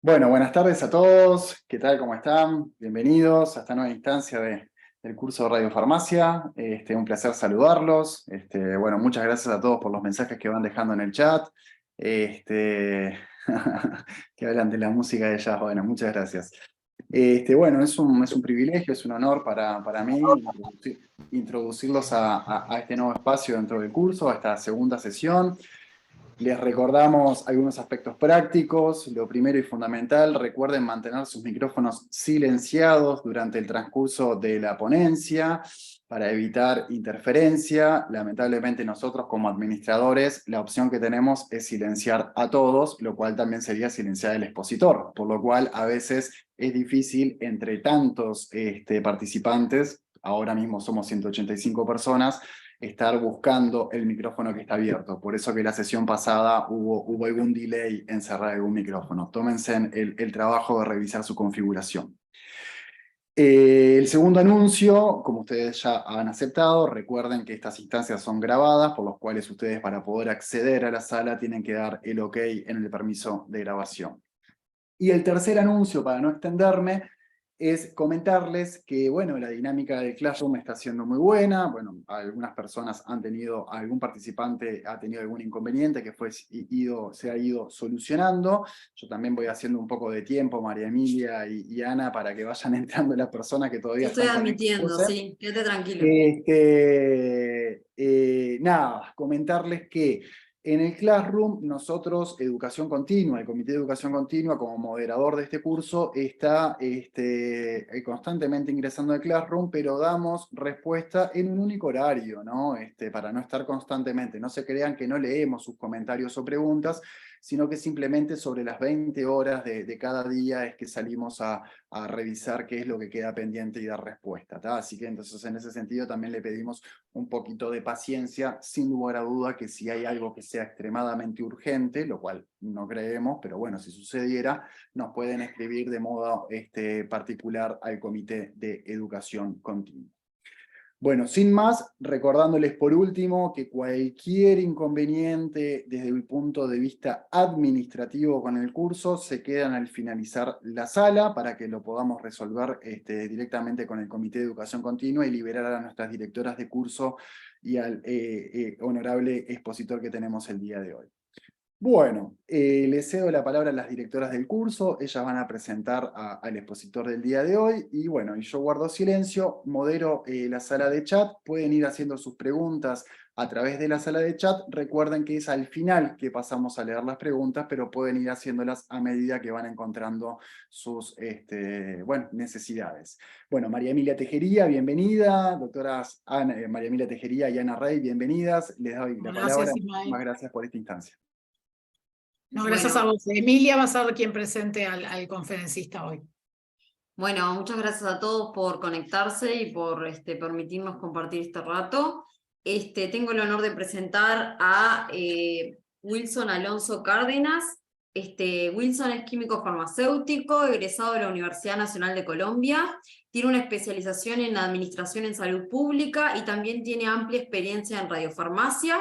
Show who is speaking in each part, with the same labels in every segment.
Speaker 1: Bueno, buenas tardes a todos. ¿Qué tal? ¿Cómo están? Bienvenidos a esta nueva instancia del curso de radiofarmacia. Un placer saludarlos. Bueno, muchas gracias a todos por los mensajes que van dejando en el chat. Este, que hablan de la música de jazz. Bueno, muchas gracias. Bueno, es un privilegio, es un honor para mí introducirlos a este nuevo espacio dentro del curso, a esta segunda sesión. Les recordamos algunos aspectos prácticos. Lo primero y fundamental, recuerden mantener sus micrófonos silenciados durante el transcurso de la ponencia para evitar interferencia. Lamentablemente nosotros como administradores la opción que tenemos es silenciar a todos, lo cual también sería silenciar al expositor, por lo cual a veces es difícil entre tantos participantes, ahora mismo somos 185 personas, estar buscando el micrófono que está abierto. Por eso que la sesión pasada hubo algún delay en cerrar algún micrófono. Tómense el trabajo de revisar su configuración. El segundo anuncio, como ustedes ya han aceptado, recuerden que estas instancias son grabadas, por los cuales ustedes para poder acceder a la sala tienen que dar el OK en el permiso de grabación. Y el tercer anuncio, para no extenderme, es comentarles que, bueno, la dinámica del Classroom está siendo muy buena. Bueno, algunas personas han tenido, algún participante ha tenido algún inconveniente que se ha ido solucionando. Yo también voy haciendo un poco de tiempo, María Emilia y Ana, para que vayan entrando las personas que
Speaker 2: Yo
Speaker 1: todavía
Speaker 2: estoy
Speaker 1: están
Speaker 2: admitiendo,
Speaker 1: conectándose.
Speaker 2: sí, quédate tranquilo.
Speaker 1: Nada, comentarles que en el Classroom nosotros, Educación Continua, el Comité de Educación Continua como moderador de este curso, está constantemente ingresando al Classroom, pero damos respuesta en un único horario, ¿no? Para no estar constantemente. No se crean que no leemos sus comentarios o preguntas, sino que simplemente sobre las 20 horas de cada día es que salimos a revisar qué es lo que queda pendiente y dar respuesta, ¿tá? Así que entonces en ese sentido también le pedimos un poquito de paciencia, sin lugar a duda que si hay algo que sea extremadamente urgente, lo cual no creemos, pero bueno, si sucediera, nos pueden escribir de modo particular al Comité de Educación Continua. Bueno, sin más, recordándoles por último que cualquier inconveniente desde el punto de vista administrativo con el curso se quedan al finalizar la sala para que lo podamos resolver directamente con el Comité de Educación Continua y liberar a nuestras directoras de curso y al honorable expositor que tenemos el día de hoy. Bueno, le cedo la palabra a las directoras del curso, ellas van a presentar al expositor del día de hoy, y bueno, y yo guardo silencio, modero la sala de chat, pueden ir haciendo sus preguntas a través de la sala de chat, recuerden que es al final que pasamos a leer las preguntas, pero pueden ir haciéndolas a medida que van encontrando sus bueno, necesidades. Bueno, María Emilia Tejería, bienvenida, doctoras María Emilia Tejería y Ana Rey, bienvenidas, les doy la palabra,
Speaker 3: Gracias,
Speaker 1: muchísimas
Speaker 3: Ismael.
Speaker 1: gracias por esta instancia.
Speaker 3: No, gracias a
Speaker 2: Bueno,
Speaker 3: vos. Emilia va a ser quien presente al conferencista hoy.
Speaker 2: bueno, muchas gracias a todos por conectarse y por permitirnos compartir este rato. Tengo el honor de presentar a Wilson Alonso Cárdenas. Wilson es químico farmacéutico, egresado de la Universidad Nacional de Colombia. Tiene una especialización en Administración en Salud Pública y también tiene amplia experiencia en radiofarmacia.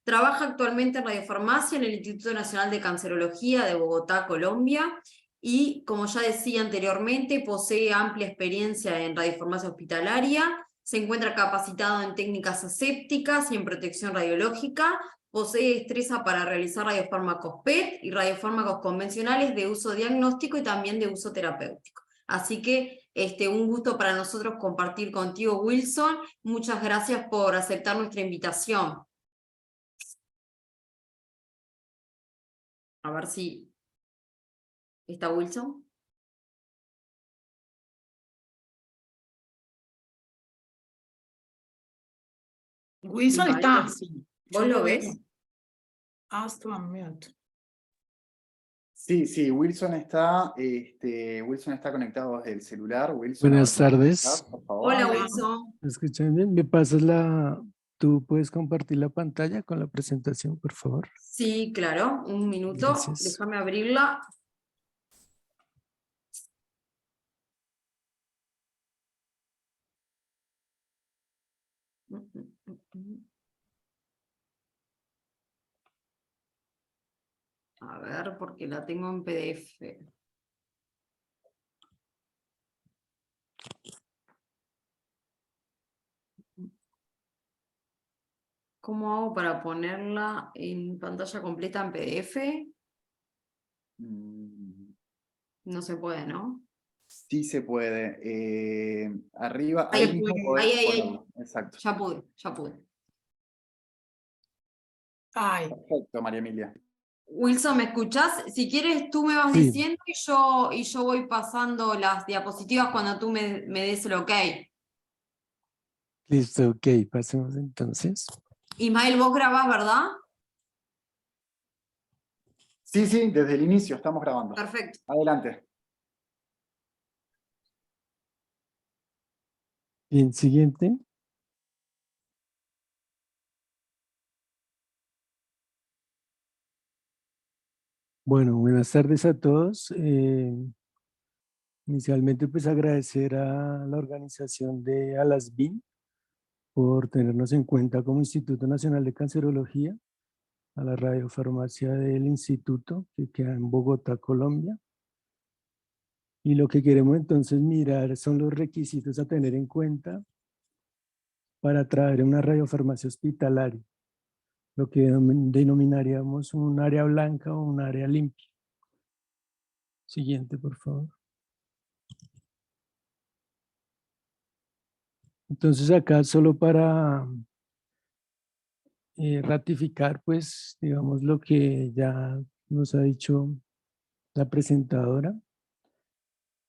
Speaker 2: Trabaja actualmente en radiofarmacia en el Instituto Nacional de Cancerología de Bogotá, Colombia, y como ya decía anteriormente, posee amplia experiencia en radiofarmacia hospitalaria, se encuentra capacitado en técnicas asépticas y en protección radiológica, posee destreza para realizar radiofármacos PET y radiofármacos convencionales de uso diagnóstico y también de uso terapéutico. Así que un gusto para nosotros compartir contigo, Wilson. Muchas gracias por aceptar nuestra invitación. A ver si está Wilson.
Speaker 3: Wilson está. Sí.
Speaker 2: ¿Vos
Speaker 3: Yo
Speaker 2: lo
Speaker 3: lo veo.
Speaker 2: ves?
Speaker 3: Ask to unmute.
Speaker 1: Sí, Wilson está conectado desde el celular. Wilson, a ver
Speaker 4: Buenas
Speaker 1: si puedes estar,
Speaker 4: tardes.
Speaker 1: por favor.
Speaker 2: Hola,
Speaker 3: Hola.
Speaker 2: Wilson.
Speaker 4: ¿Me escuchan bien? ¿Me pasas tú puedes compartir la pantalla con la presentación, por favor?
Speaker 2: Sí, claro, un minuto,
Speaker 4: Gracias.
Speaker 2: déjame abrirla. A ver, porque la tengo en PDF. ¿Cómo hago para ponerla en pantalla completa en PDF?
Speaker 1: Mm,
Speaker 2: No se puede, ¿no?
Speaker 1: Sí se puede. Arriba, ahí
Speaker 2: Ahí
Speaker 1: mismo
Speaker 2: pude,
Speaker 1: podés
Speaker 2: ahí.
Speaker 1: ponerlo. Exacto.
Speaker 2: Ya pude, ya pude.
Speaker 3: Ay,
Speaker 1: Perfecto, María Emilia.
Speaker 2: Wilson, ¿me escuchás? Si quieres, tú me vas
Speaker 4: Sí,
Speaker 2: diciendo y yo voy pasando las diapositivas cuando tú me des el ok.
Speaker 4: listo, ok, pasemos entonces.
Speaker 2: Ismael, vos grabás, ¿verdad?
Speaker 1: Sí, sí, desde el inicio estamos grabando.
Speaker 2: Perfecto.
Speaker 1: Adelante.
Speaker 4: Bien, siguiente. Bueno, buenas tardes a todos. Inicialmente, pues agradecer a la organización de Alasbin por tenernos en cuenta como Instituto Nacional de Cancerología, a la radiofarmacia del instituto que queda en Bogotá, Colombia. Y lo que queremos entonces mirar son los requisitos a tener en cuenta para traer una radiofarmacia hospitalaria, lo que denominaríamos un área blanca o un área limpia. Siguiente, por favor. Entonces acá solo para ratificar, pues, digamos, lo que ya nos ha dicho la presentadora.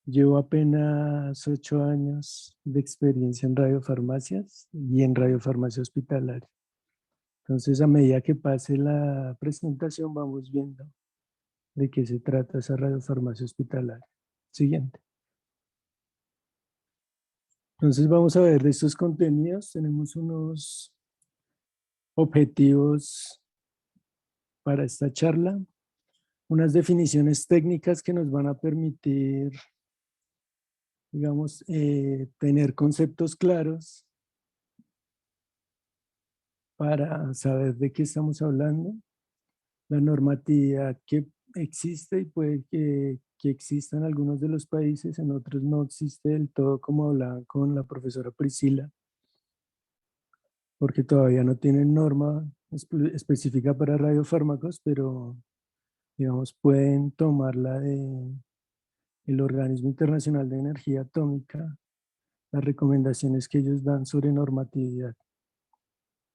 Speaker 4: Llevo apenas 8 años de experiencia en radiofarmacias y en radiofarmacia hospitalaria. Entonces, a medida que pase la presentación, vamos viendo de qué se trata esa radiofarmacia hospitalaria. Siguiente. Entonces, vamos a ver de estos contenidos. Tenemos unos objetivos para esta charla, unas definiciones técnicas que nos van a permitir, digamos, tener conceptos claros para saber de qué estamos hablando, la normatividad que existe y puede que exista en algunos de los países, en otros no existe del todo, como hablaba con la profesora Priscila, porque todavía no tienen norma específica para radiofármacos, pero digamos pueden tomarla de el Organismo Internacional de Energía Atómica, las recomendaciones que ellos dan sobre normatividad.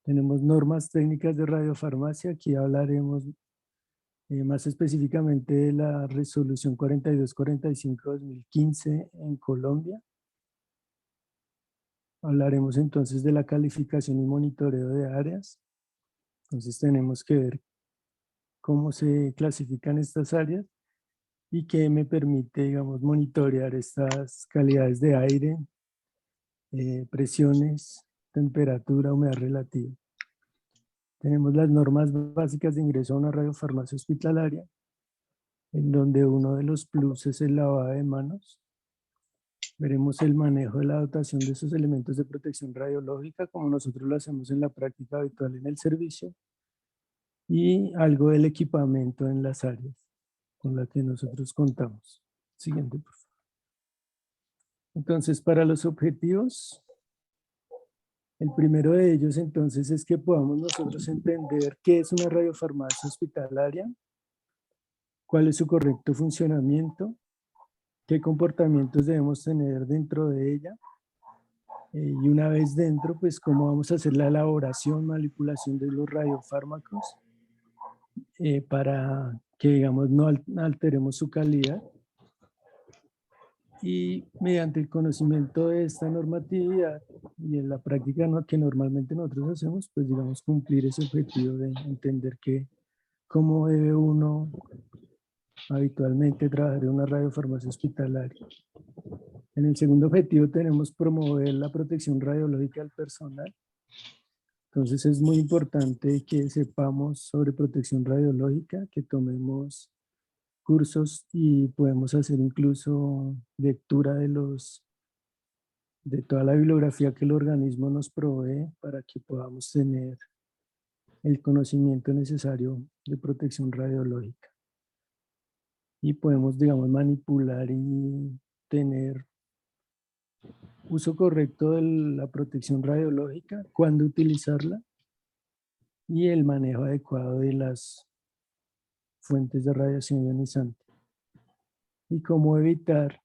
Speaker 4: Tenemos normas técnicas de radiofarmacia, aquí hablaremos más específicamente de la resolución 4245-2015 en Colombia. Hablaremos entonces de la calificación y monitoreo de áreas. Entonces tenemos que ver cómo se clasifican estas áreas y qué me permite, digamos, monitorear estas calidades de aire, presiones, temperatura, humedad relativa. Tenemos las normas básicas de ingreso a una radiofarmacia hospitalaria, en donde uno de los plus es el lavado de manos. Veremos el manejo de la dotación de esos elementos de protección radiológica, como nosotros lo hacemos en la práctica habitual en el servicio, y algo del equipamiento en las áreas con las que nosotros contamos. Siguiente, por favor. Entonces, para los objetivos, el primero de ellos entonces es que podamos nosotros entender qué es una radiofarmacia hospitalaria, cuál es su correcto funcionamiento, qué comportamientos debemos tener dentro de ella, y una vez dentro, pues cómo vamos a hacer la elaboración, manipulación de los radiofármacos para que, digamos, no alteremos su calidad. Y mediante el conocimiento de esta normatividad y en la práctica que normalmente nosotros hacemos, pues digamos cumplir ese objetivo de entender que cómo debe uno habitualmente trabajar en una radiofarmacia hospitalaria. En el segundo objetivo tenemos promover la protección radiológica del personal. Entonces es muy importante que sepamos sobre protección radiológica, que tomemos cursos y podemos hacer incluso lectura de toda la bibliografía que el organismo nos provee para que podamos tener el conocimiento necesario de protección radiológica. Y podemos, digamos, manipular y tener uso correcto de la protección radiológica, cuándo utilizarla y el manejo adecuado de las fuentes de radiación ionizante. Y cómo evitar,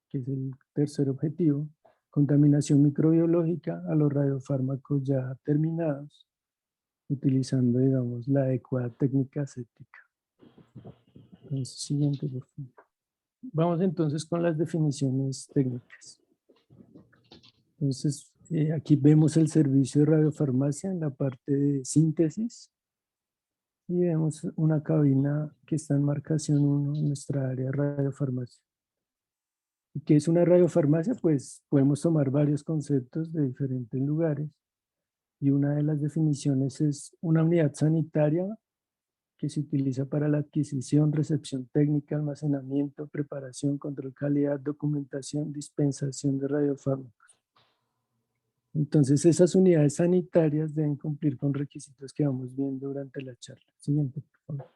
Speaker 4: que es el tercer objetivo, contaminación microbiológica a los radiofármacos ya terminados, utilizando, digamos, la adecuada técnica aséptica. Entonces, siguiente, por favor. Vamos entonces con las definiciones técnicas. Entonces, aquí vemos el servicio de radiofarmacia en la parte de síntesis y vemos una cabina que está en marcación 1 en nuestra área de radiofarmacia. ¿Y qué es una radiofarmacia? Pues podemos tomar varios conceptos de diferentes lugares y una de las definiciones es una unidad sanitaria que se utiliza para la adquisición, recepción técnica, almacenamiento, preparación, control calidad, documentación, dispensación de radiofármacos. Entonces, esas unidades sanitarias deben cumplir con requisitos que vamos viendo durante la charla. Siguiente, por favor.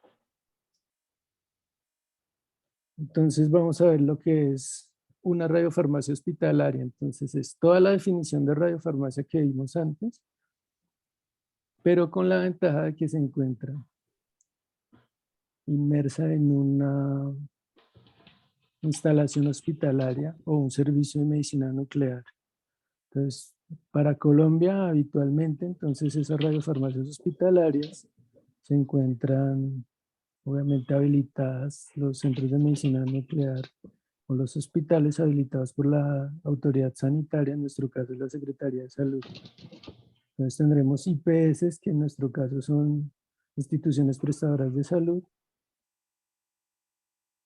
Speaker 4: Entonces, vamos a ver lo que es una radiofarmacia hospitalaria. Entonces, es toda la definición de radiofarmacia que vimos antes, pero con la ventaja de que se encuentra inmersa en una instalación hospitalaria o un servicio de medicina nuclear. Entonces, para Colombia habitualmente, entonces esas radiofarmacias hospitalarias se encuentran obviamente habilitadas, los centros de medicina nuclear o los hospitales habilitados por la autoridad sanitaria, en nuestro caso es la Secretaría de Salud. Entonces tendremos IPS, que en nuestro caso son instituciones prestadoras de salud,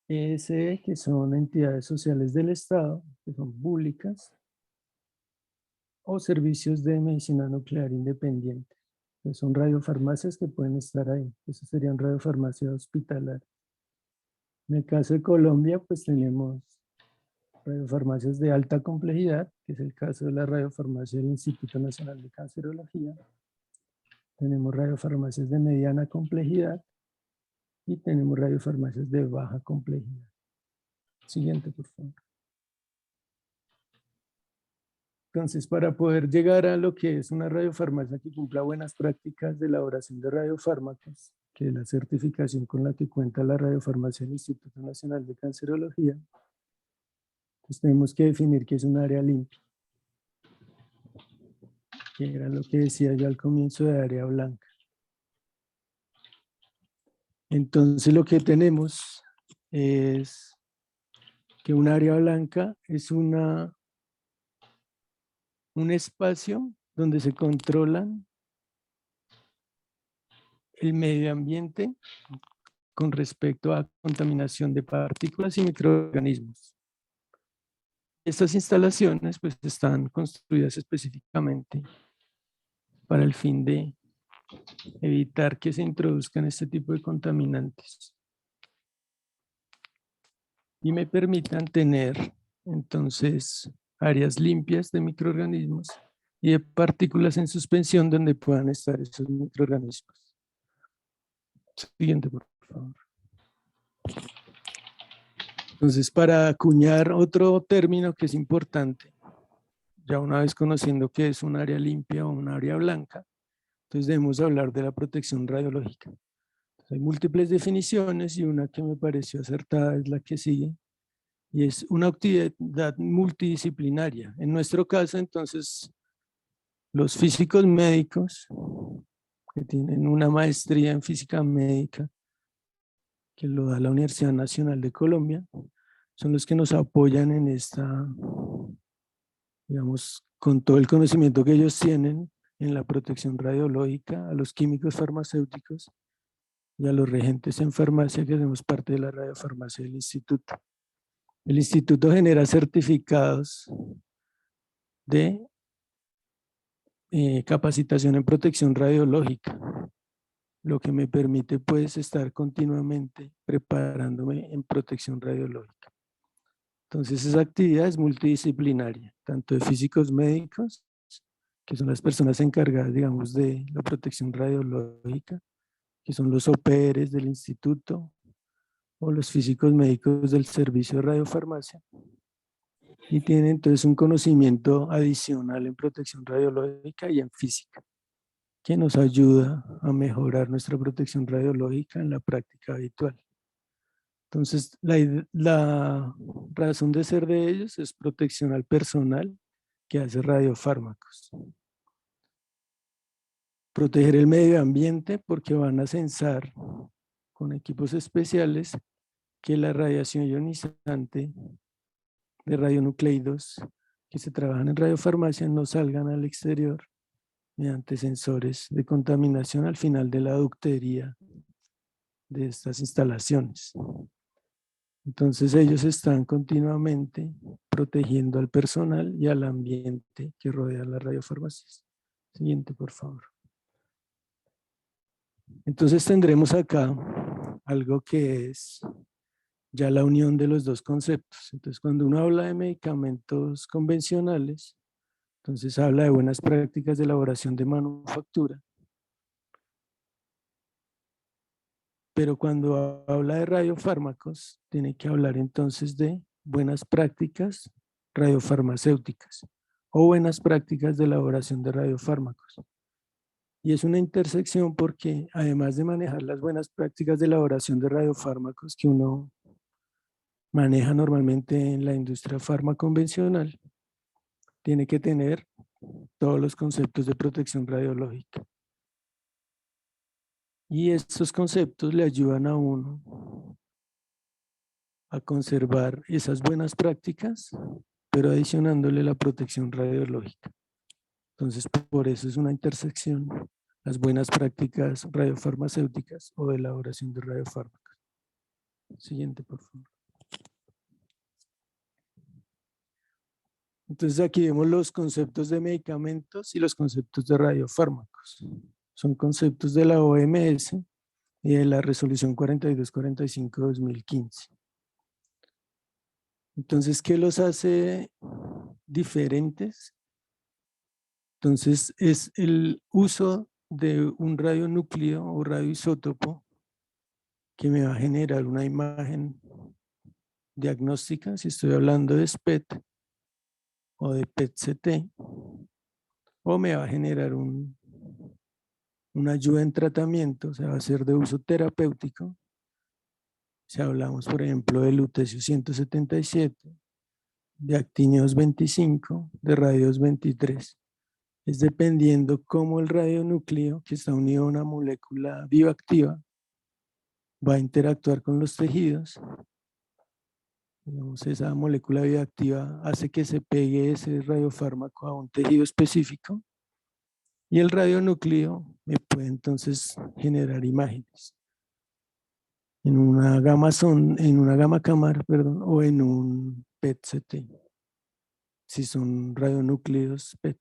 Speaker 4: ESE, que son entidades sociales del Estado, que son públicas, o servicios de medicina nuclear independiente, que son radiofarmacias que pueden estar ahí. Esas serían radiofarmacias hospitalarias. En el caso de Colombia, pues tenemos radiofarmacias de alta complejidad, que es el caso de la radiofarmacia del Instituto Nacional de Cancerología. Tenemos radiofarmacias de mediana complejidad y tenemos radiofarmacias de baja complejidad. Siguiente, por favor. Entonces, para poder llegar a lo que es una radiofarmacia que cumpla buenas prácticas de elaboración de radiofármacos, que es la certificación con la que cuenta la radiofarmacia del Instituto Nacional de Cancerología, pues tenemos que definir qué es un área limpia, que era lo que decía yo al comienzo de área blanca. Entonces, lo que tenemos es que un área blanca es un espacio donde se controlan el medio ambiente con respecto a contaminación de partículas y microorganismos. Estas instalaciones pues están construidas específicamente para el fin de evitar que se introduzcan este tipo de contaminantes y me permitan tener entonces áreas limpias de microorganismos y de partículas en suspensión donde puedan estar esos microorganismos. Siguiente, por favor. Entonces, para acuñar otro término que es importante, ya una vez conociendo qué es un área limpia o un área blanca, entonces debemos hablar de la protección radiológica. Entonces, hay múltiples definiciones y una que me pareció acertada es la que sigue, y es una actividad multidisciplinaria. En nuestro caso, entonces, los físicos médicos que tienen una maestría en física médica, que lo da la Universidad Nacional de Colombia, son los que nos apoyan en esta, digamos, con todo el conocimiento que ellos tienen en la protección radiológica, a los químicos farmacéuticos y a los regentes en farmacia que hacemos parte de la radiofarmacia del instituto. El instituto genera certificados de capacitación en protección radiológica, lo que me permite pues estar continuamente preparándome en protección radiológica. Entonces esa actividad es multidisciplinaria, tanto de físicos médicos, que son las personas encargadas, digamos, de la protección radiológica, que son los OPRs del instituto, o los físicos médicos del servicio de radiofarmacia, y tienen entonces un conocimiento adicional en protección radiológica y en física, que nos ayuda a mejorar nuestra protección radiológica en la práctica habitual. Entonces, la razón de ser de ellos es protección al personal que hace radiofármacos. Proteger el medio ambiente porque van a censar con equipos especiales que la radiación ionizante de radionucleidos que se trabajan en radiofarmacia no salgan al exterior mediante sensores de contaminación al final de la ductería de estas instalaciones. Entonces ellos están continuamente protegiendo al personal y al ambiente que rodea las radiofarmacias. Siguiente, por favor. Entonces tendremos acá algo que es ya la unión de los dos conceptos. Entonces cuando uno habla de medicamentos convencionales, entonces habla de buenas prácticas de elaboración de manufactura. Pero cuando habla de radiofármacos, tiene que hablar entonces de buenas prácticas radiofarmacéuticas o buenas prácticas de elaboración de radiofármacos. Y es una intersección porque además de manejar las buenas prácticas de elaboración de radiofármacos que uno maneja normalmente en la industria farmaconvencional, tiene que tener todos los conceptos de protección radiológica. Y estos conceptos le ayudan a uno a conservar esas buenas prácticas, pero adicionándole la protección radiológica. Entonces, por eso es una intersección, las buenas prácticas radiofarmacéuticas o de elaboración de radiofármacos. Siguiente, por favor. Entonces, aquí vemos los conceptos de medicamentos y los conceptos de radiofármacos. Son conceptos de la OMS y de la resolución 4245 de 2015. Entonces, ¿qué los hace diferentes? Entonces, es el uso de un radionúcleo o radioisótopo que me va a generar una imagen diagnóstica, si estoy hablando de SPET o de PET-CT, o me va a generar una ayuda en tratamiento, o sea, va a ser de uso terapéutico. Si hablamos, por ejemplo, de lutecio 177, de actinios 25, de radios 23. Es dependiendo cómo el radionúcleo, que está unido a una molécula bioactiva, va a interactuar con los tejidos. Digamos, esa molécula bioactiva hace que se pegue ese radiofármaco a un tejido específico y el radionúcleo me puede entonces generar imágenes en una gama cámara, perdón, o en un PET-CT, si son radionúcleos PET,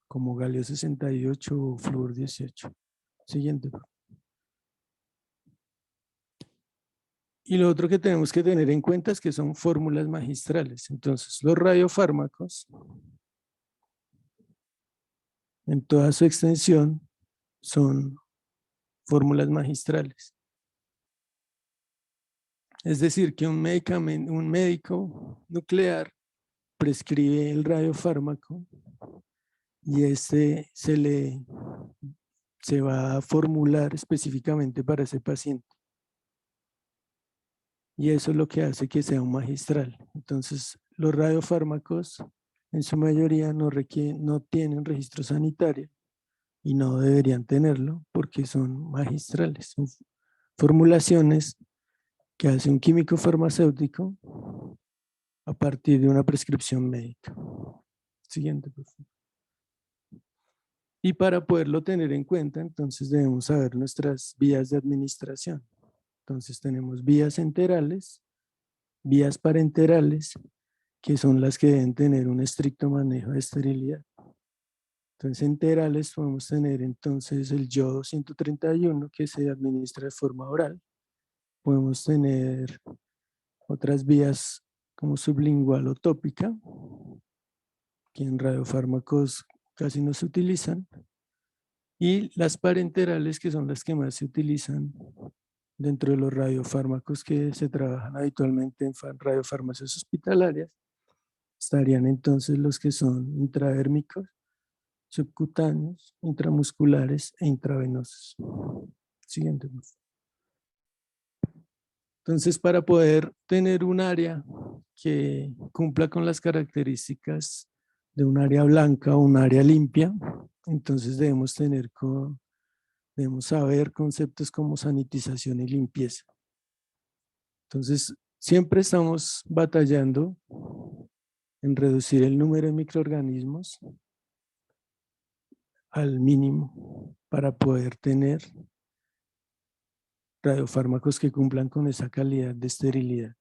Speaker 4: como galio 68 o flúor 18. Siguiente. Y lo otro que tenemos que tener en cuenta es que son fórmulas magistrales. Entonces, los radiofármacos, en toda su extensión, son fórmulas magistrales. Es decir, que un médico nuclear prescribe el radiofármaco y este se va a formular específicamente para ese paciente. Y eso es lo que hace que sea un magistral. Entonces, los radiofármacos en su mayoría no tienen registro sanitario y no deberían tenerlo porque son magistrales. Son formulaciones que hace un químico farmacéutico a partir de una prescripción médica. Siguiente, por favor. Y para poderlo tener en cuenta, entonces debemos saber nuestras vías de administración. Entonces tenemos vías enterales, vías parenterales, que son las que deben tener un estricto manejo de esterilidad. Entonces enterales podemos tener entonces el yodo 131 que se administra de forma oral. Podemos tener otras vías como sublingual o tópica, que en radiofármacos casi no se utilizan. Y las parenterales, que son las que más se utilizan dentro de los radiofármacos que se trabajan habitualmente en radiofarmacias hospitalarias, estarían entonces los que son intradérmicos, subcutáneos, intramusculares e intravenosos. Siguiente, por favor. Entonces, para poder tener un área que cumpla con las características de un área blanca o un área limpia, entonces debemos saber conceptos como sanitización y limpieza. Entonces, siempre estamos batallando en reducir el número de microorganismos al mínimo para poder tener radiofármacos que cumplan con esa calidad de esterilidad.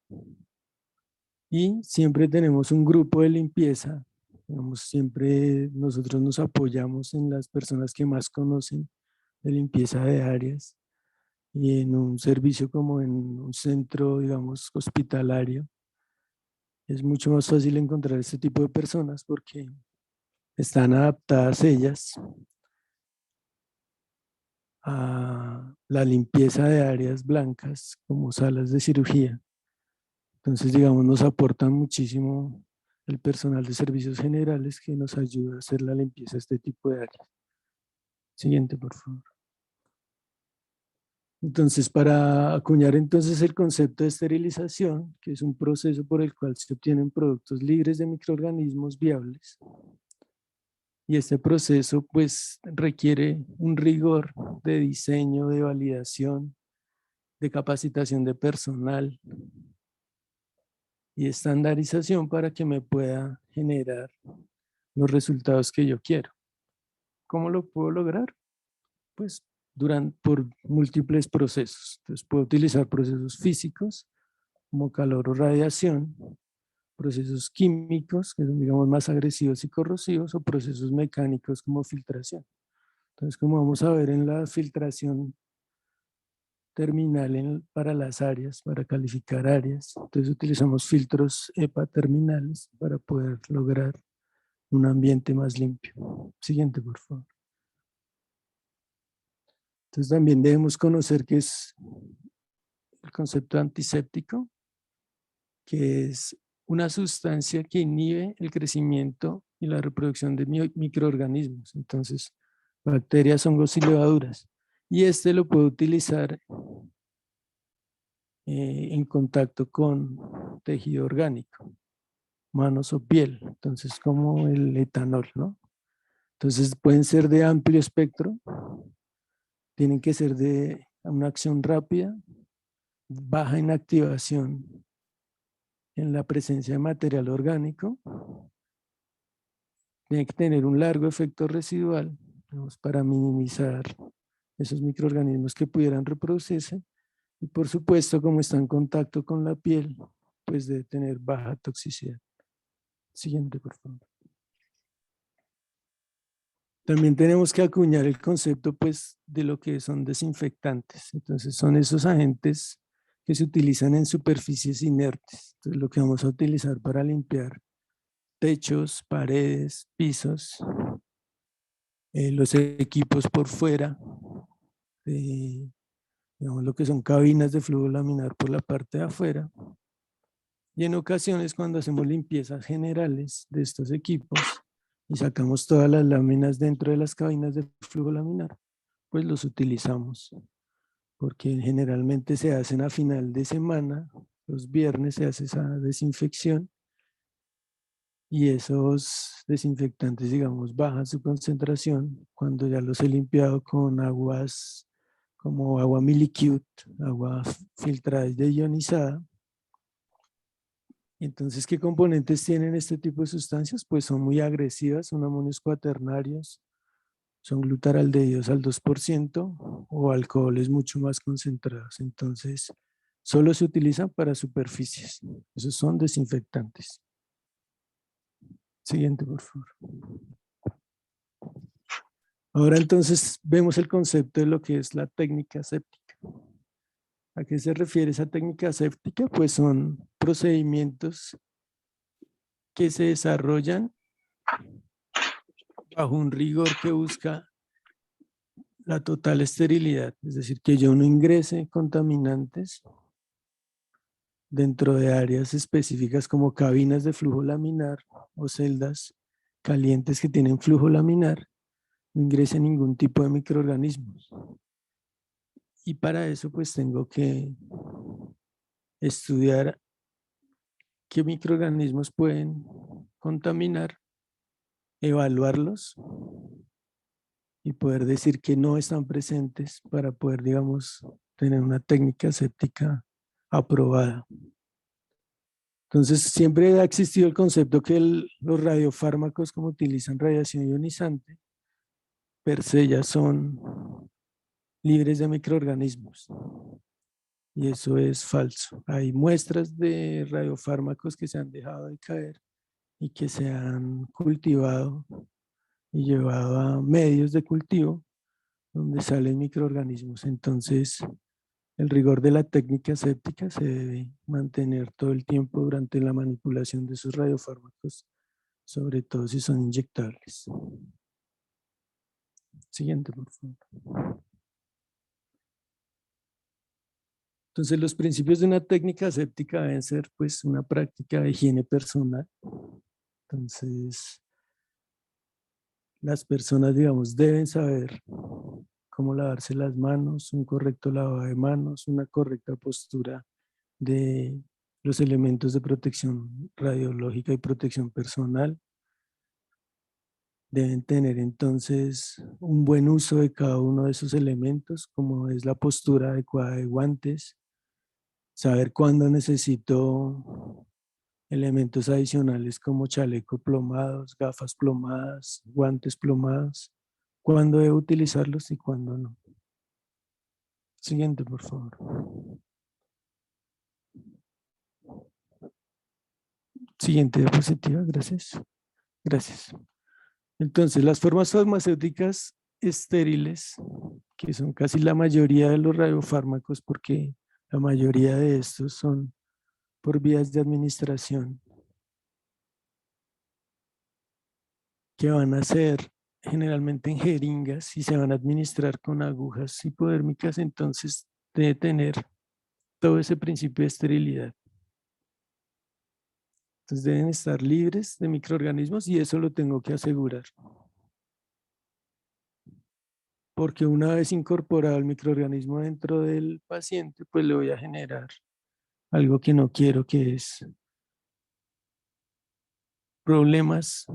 Speaker 4: Y siempre tenemos un grupo de limpieza, digamos, siempre nosotros nos apoyamos en las personas que más conocen de limpieza de áreas y en un servicio como en un centro, digamos, hospitalario. Es mucho más fácil encontrar este tipo de personas porque están adaptadas ellas a la limpieza de áreas blancas como salas de cirugía. Entonces, digamos, nos aportan muchísimo el personal de servicios generales que nos ayuda a hacer la limpieza de este tipo de áreas. Siguiente, por favor. Entonces, para acuñar entonces el concepto de esterilización, que es un proceso por el cual se obtienen productos libres de microorganismos viables, y este proceso pues requiere un rigor de diseño, de validación, de capacitación de personal y estandarización para que me pueda generar los resultados que yo quiero. ¿Cómo lo puedo lograr? Pues por múltiples procesos. Entonces puedo utilizar procesos físicos como calor o radiación, procesos químicos que son, digamos, más agresivos y corrosivos, o procesos mecánicos como filtración. Entonces, como vamos a ver en la filtración terminal para las áreas, para calificar áreas, entonces utilizamos filtros EPA terminales para poder lograr un ambiente más limpio. Siguiente, por favor. Entonces también debemos conocer qué es el concepto antiséptico, que es una sustancia que inhibe el crecimiento y la reproducción de microorganismos, entonces bacterias, hongos y levaduras. Y este lo puedo utilizar en contacto con tejido orgánico, manos o piel, entonces como el etanol, ¿no? Entonces pueden ser de amplio espectro, tienen que ser de una acción rápida, baja inactivación en la presencia de material orgánico, tiene que tener un largo efecto residual, digamos, para minimizar esos microorganismos que pudieran reproducirse, y por supuesto, como está en contacto con la piel, pues debe tener baja toxicidad. Siguiente, por favor. También tenemos que acuñar el concepto pues de lo que son desinfectantes. Entonces son esos agentes que se utilizan en superficies inertes. Entonces lo que vamos a utilizar para limpiar techos, paredes, pisos, los equipos por fuera, digamos lo que son cabinas de flujo laminar por la parte de afuera. Y en ocasiones cuando hacemos limpiezas generales de estos equipos y sacamos todas las láminas dentro de las cabinas de flujo laminar, pues los utilizamos, porque generalmente se hacen a final de semana, los viernes se hace esa desinfección y esos desinfectantes, digamos, bajan su concentración cuando ya los he limpiado con aguas como agua Milicute, agua filtrada y deionizada. Entonces, ¿qué componentes tienen este tipo de sustancias? Pues son muy agresivas, son amonios cuaternarios, son glutaraldehídos al 2% o alcoholes mucho más concentrados. Entonces, solo se utilizan para superficies. Esos son desinfectantes. Siguiente, por favor. Ahora entonces vemos el concepto de lo que es la técnica séptica. ¿A qué se refiere esa técnica séptica? Pues son procedimientos que se desarrollan bajo un rigor que busca la total esterilidad, es decir, que yo no ingrese contaminantes dentro de áreas específicas como cabinas de flujo laminar o celdas calientes que tienen flujo laminar, no ingrese ningún tipo de microorganismos. Y para eso pues tengo que estudiar qué microorganismos pueden contaminar, evaluarlos y poder decir que no están presentes para poder, digamos, tener una técnica aséptica aprobada. Entonces, siempre ha existido el concepto que los radiofármacos, como utilizan radiación ionizante, per se ya son libres de microorganismos. Y eso es falso. Hay muestras de radiofármacos que se han dejado de caer y que se han cultivado y llevado a medios de cultivo donde salen microorganismos. Entonces, el rigor de la técnica aséptica se debe mantener todo el tiempo durante la manipulación de esos radiofármacos, sobre todo si son inyectables. Siguiente, por favor. Entonces, los principios de una técnica aséptica deben ser pues una práctica de higiene personal. Entonces, las personas, digamos, deben saber cómo lavarse las manos, un correcto lavado de manos, una correcta postura de los elementos de protección radiológica y protección personal. Deben tener entonces un buen uso de cada uno de esos elementos, como es la postura adecuada de guantes, saber cuándo necesito elementos adicionales como chaleco plomados, gafas plomadas, guantes plomados, cuándo debo utilizarlos y cuándo no. Siguiente, por favor. Siguiente diapositiva, gracias. Gracias. Entonces, las formas farmacéuticas estériles, que son casi la mayoría de los radiofármacos, porque la mayoría de estos son por vías de administración, que van a ser generalmente en jeringas y se van a administrar con agujas hipodérmicas, entonces debe tener todo ese principio de esterilidad. Entonces deben estar libres de microorganismos y eso lo tengo que asegurar. Porque una vez incorporado el microorganismo dentro del paciente, pues le voy a generar algo que no quiero, que es problemas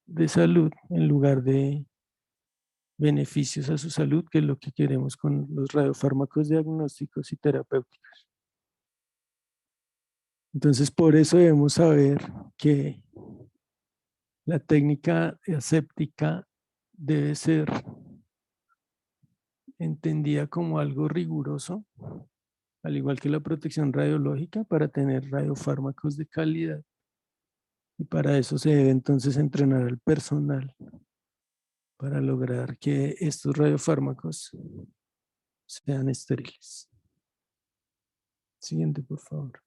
Speaker 4: de salud en lugar de beneficios a su salud, que es lo que queremos con los radiofármacos diagnósticos y terapéuticos. Entonces, por eso debemos saber que la técnica aséptica debe ser entendida como algo riguroso, al igual que la protección radiológica, para tener radiofármacos de calidad. Y para eso se debe entonces entrenar al personal para lograr que estos radiofármacos sean estériles. Siguiente, por favor.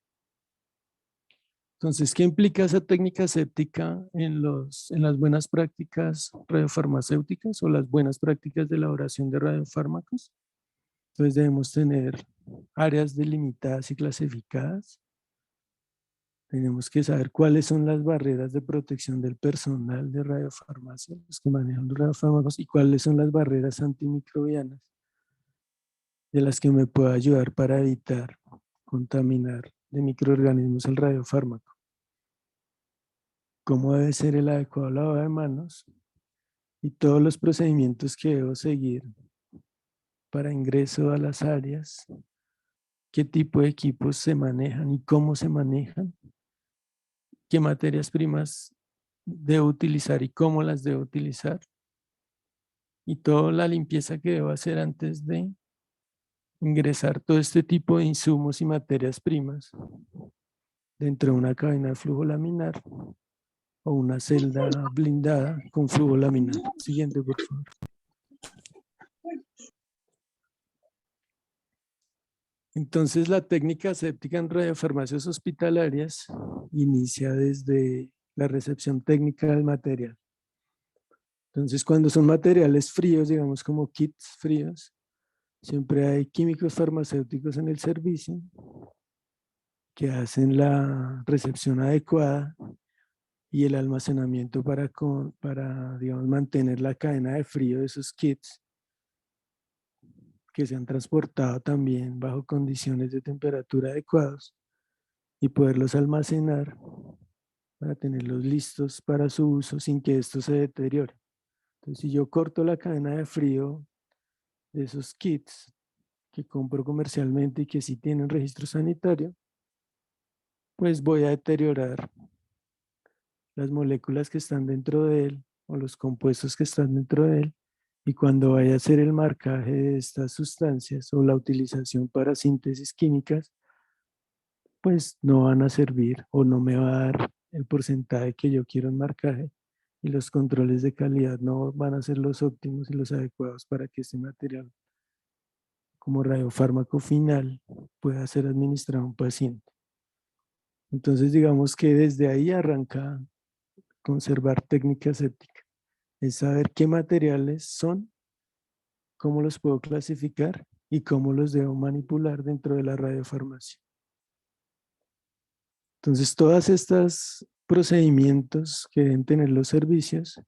Speaker 4: Entonces, ¿qué implica esa técnica aséptica en las buenas prácticas radiofarmacéuticas o las buenas prácticas de elaboración de radiofármacos? Entonces debemos tener áreas delimitadas y clasificadas. Tenemos que saber cuáles son las barreras de protección del personal de radiofarmacia, los que manejan los radiofármacos, y cuáles son las barreras antimicrobianas de las que me puede ayudar para evitar contaminar de microorganismos el radiofármaco. Cómo debe ser el adecuado lavado de manos y todos los procedimientos que debo seguir para ingreso a las áreas, qué tipo de equipos se manejan y cómo se manejan, qué materias primas debo utilizar y cómo las debo utilizar, y toda la limpieza que debo hacer antes de ingresar todo este tipo de insumos y materias primas dentro de una cabina de flujo laminar o una celda blindada con flujo laminar. Siguiente, por favor. Entonces, la técnica aséptica en radiofarmacias hospitalarias inicia desde la recepción técnica del material. Entonces, cuando son materiales fríos, digamos como kits fríos, siempre hay químicos farmacéuticos en el servicio que hacen la recepción adecuada y el almacenamiento para digamos, mantener la cadena de frío de esos kits que se han transportado también bajo condiciones de temperatura adecuados y poderlos almacenar para tenerlos listos para su uso sin que esto se deteriore. Entonces, si yo corto la cadena de frío de esos kits que compro comercialmente y que sí tienen registro sanitario, pues voy a deteriorar las moléculas que están dentro de él o los compuestos que están dentro de él, y cuando vaya a hacer el marcaje de estas sustancias o la utilización para síntesis químicas, pues no van a servir o no me va a dar el porcentaje que yo quiero en marcaje, y los controles de calidad no van a ser los óptimos y los adecuados para que este material como radiofármaco final pueda ser administrado a un paciente. Entonces digamos que desde ahí arranca conservar técnica séptica. Es saber qué materiales son, cómo los puedo clasificar y cómo los debo manipular dentro de la radiofarmacia. Entonces, todos estos procedimientos que deben tener los servicios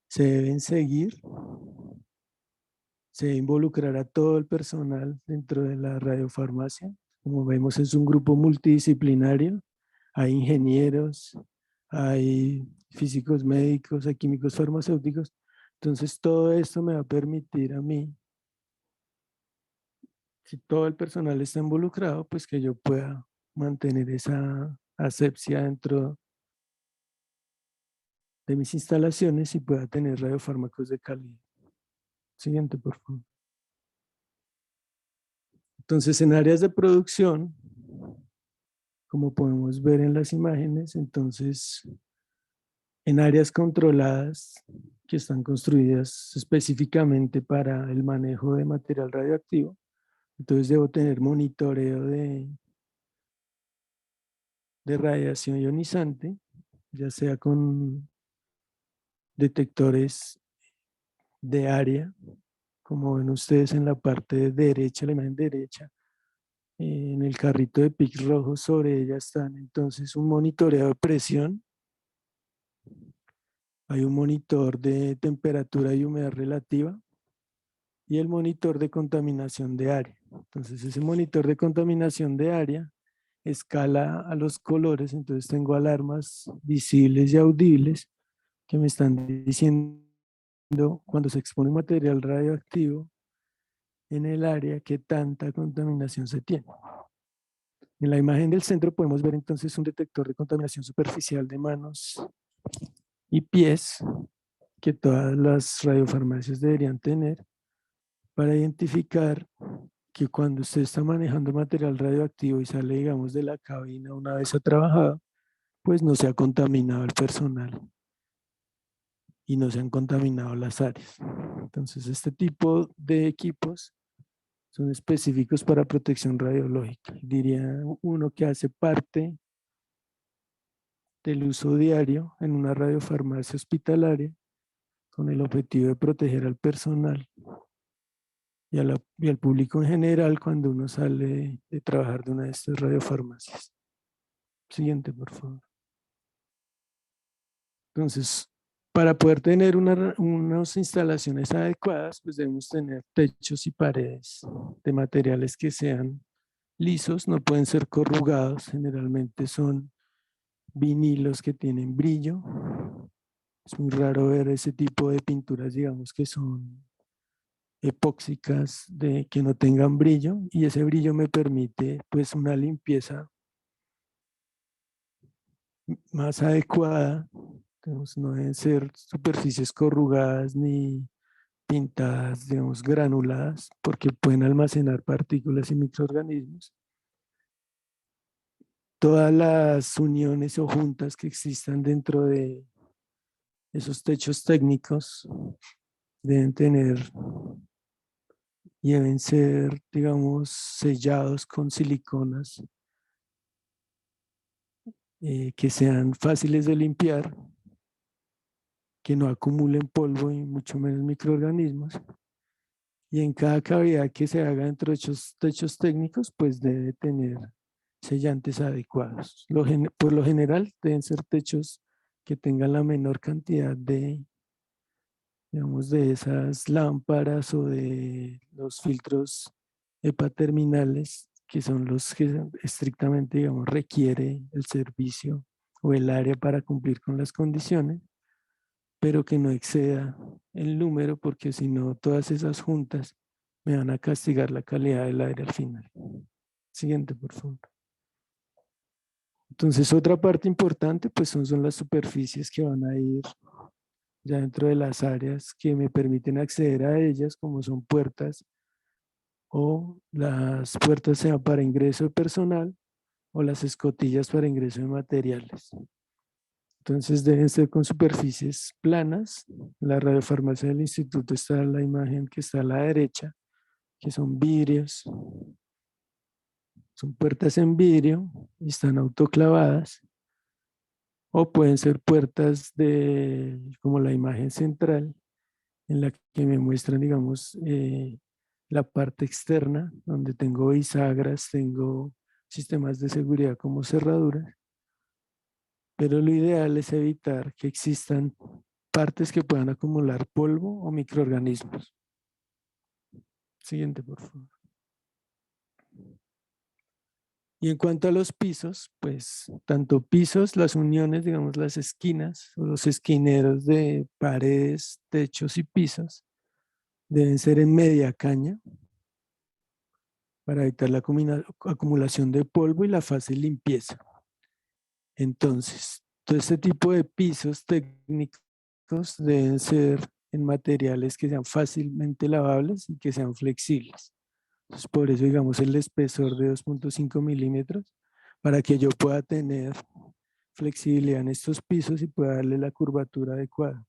Speaker 4: se deben seguir, se debe involucrar a todo el personal dentro de la radiofarmacia. Como vemos, es un grupo multidisciplinario. Hay ingenieros, hay físicos médicos, hay químicos farmacéuticos. Entonces, todo esto me va a permitir a mí, si todo el personal está involucrado, pues que yo pueda mantener esa asepsia dentro de mis instalaciones y pueda tener radiofármacos de calidad. Siguiente, por favor. Entonces, en áreas de producción, como podemos ver en las imágenes, entonces, en áreas controladas que están construidas específicamente para el manejo de material radioactivo, entonces debo tener monitoreo de radiación ionizante, ya sea con detectores de área, como ven ustedes en la parte derecha, la imagen derecha, en el carrito de pic rojo, sobre ella están entonces un monitoreo de presión, hay un monitor de temperatura y humedad relativa y el monitor de contaminación de área. Entonces ese monitor de contaminación de área escala a los colores, entonces tengo alarmas visibles y audibles que me están diciendo cuando se expone material radioactivo en el área qué tanta contaminación se tiene. En la imagen del centro podemos ver entonces un detector de contaminación superficial de manos y pies que todas las radiofarmacias deberían tener para identificar que cuando usted está manejando material radioactivo y sale, digamos, de la cabina una vez ha trabajado, pues no se ha contaminado el personal y no se han contaminado las áreas. Entonces, este tipo de equipos son específicos para protección radiológica. Diría uno que hace parte del uso diario en una radiofarmacia hospitalaria con el objetivo de proteger al personal y al público en general cuando uno sale de trabajar de una de estas radiofarmacias. Siguiente, por favor. Entonces, para poder tener unas instalaciones adecuadas, pues debemos tener techos y paredes de materiales que sean lisos, no pueden ser corrugados, generalmente son vinilos que tienen brillo. Es muy raro ver ese tipo de pinturas, digamos, que son epóxicas, que no tengan brillo, y ese brillo me permite pues una limpieza más adecuada. Digamos, no deben ser superficies corrugadas ni pintadas, digamos, granuladas, porque pueden almacenar partículas y microorganismos. Todas las uniones o juntas que existan dentro de esos techos técnicos deben tener y deben ser, digamos, sellados con siliconas que sean fáciles de limpiar, que no acumulen polvo y mucho menos microorganismos. Y en cada cavidad que se haga dentro de esos techos técnicos, pues debe tener sellantes adecuados. Por lo general deben ser techos que tengan la menor cantidad de, digamos, de esas lámparas o de los filtros EPA terminales, que son los que estrictamente, digamos, requiere el servicio o el área para cumplir con las condiciones, pero que no exceda el número, porque si no, todas esas juntas me van a castigar la calidad del aire al final. Siguiente, por favor. Entonces, otra parte importante, pues son las superficies que van a ir ya dentro de las áreas que me permiten acceder a ellas, como son puertas, o las puertas sean para ingreso de personal o las escotillas para ingreso de materiales. Entonces deben ser con superficies planas. La radiofarmacia del instituto está en la imagen que está a la derecha, que son vidrios. Son puertas en vidrio y están autoclavadas. O pueden ser puertas como la imagen central, en la que me muestran, digamos, la parte externa, donde tengo bisagras, tengo sistemas de seguridad como cerraduras. Pero lo ideal es evitar que existan partes que puedan acumular polvo o microorganismos. Siguiente, por favor. Y en cuanto a los pisos, pues tanto pisos, las uniones, digamos las esquinas o los esquineros de paredes, techos y pisos deben ser en media caña para evitar la acumulación de polvo y la fácil limpieza. Entonces, todo este tipo de pisos técnicos deben ser en materiales que sean fácilmente lavables y que sean flexibles. Entonces, por eso, digamos, el espesor de 2.5 milímetros, para que yo pueda tener flexibilidad en estos pisos y pueda darle la curvatura adecuada.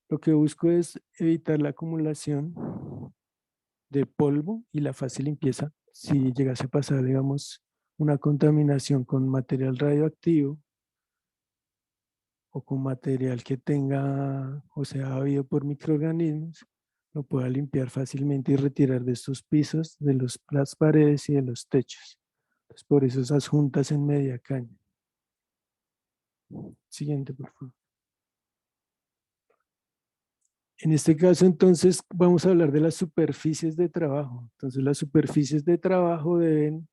Speaker 4: Lo que busco es evitar la acumulación de polvo y la fácil limpieza. Si llegase a pasar, digamos, una contaminación con material radioactivo o con material que tenga o sea habido por microorganismos, lo pueda limpiar fácilmente y retirar de estos pisos, de las paredes y de los techos. Entonces, por eso esas juntas en media caña. Siguiente, por favor. En este caso, entonces, vamos a hablar de las superficies de trabajo. Entonces, las superficies de trabajo deben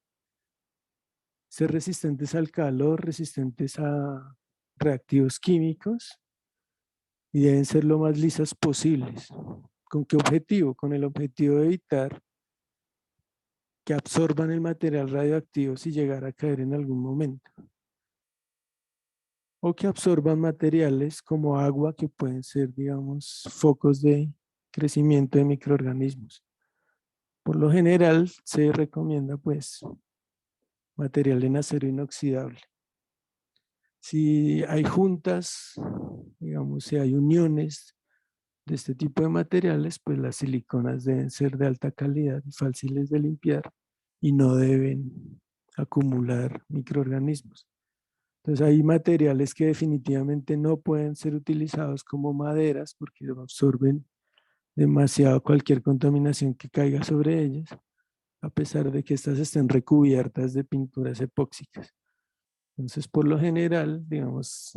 Speaker 4: ser resistentes al calor, resistentes a reactivos químicos y deben ser lo más lisas posibles. ¿Con qué objetivo? Con el objetivo de evitar que absorban el material radioactivo si llegara a caer en algún momento. O que absorban materiales como agua, que pueden ser, digamos, focos de crecimiento de microorganismos. Por lo general se recomienda, pues, material en acero inoxidable. Si hay juntas, digamos, si hay uniones de este tipo de materiales, pues las siliconas deben ser de alta calidad y fáciles de limpiar y no deben acumular microorganismos. Entonces hay materiales que definitivamente no pueden ser utilizados como maderas porque absorben demasiado cualquier contaminación que caiga sobre ellas, a pesar de que estas estén recubiertas de pinturas epóxicas. Entonces, por lo general, digamos,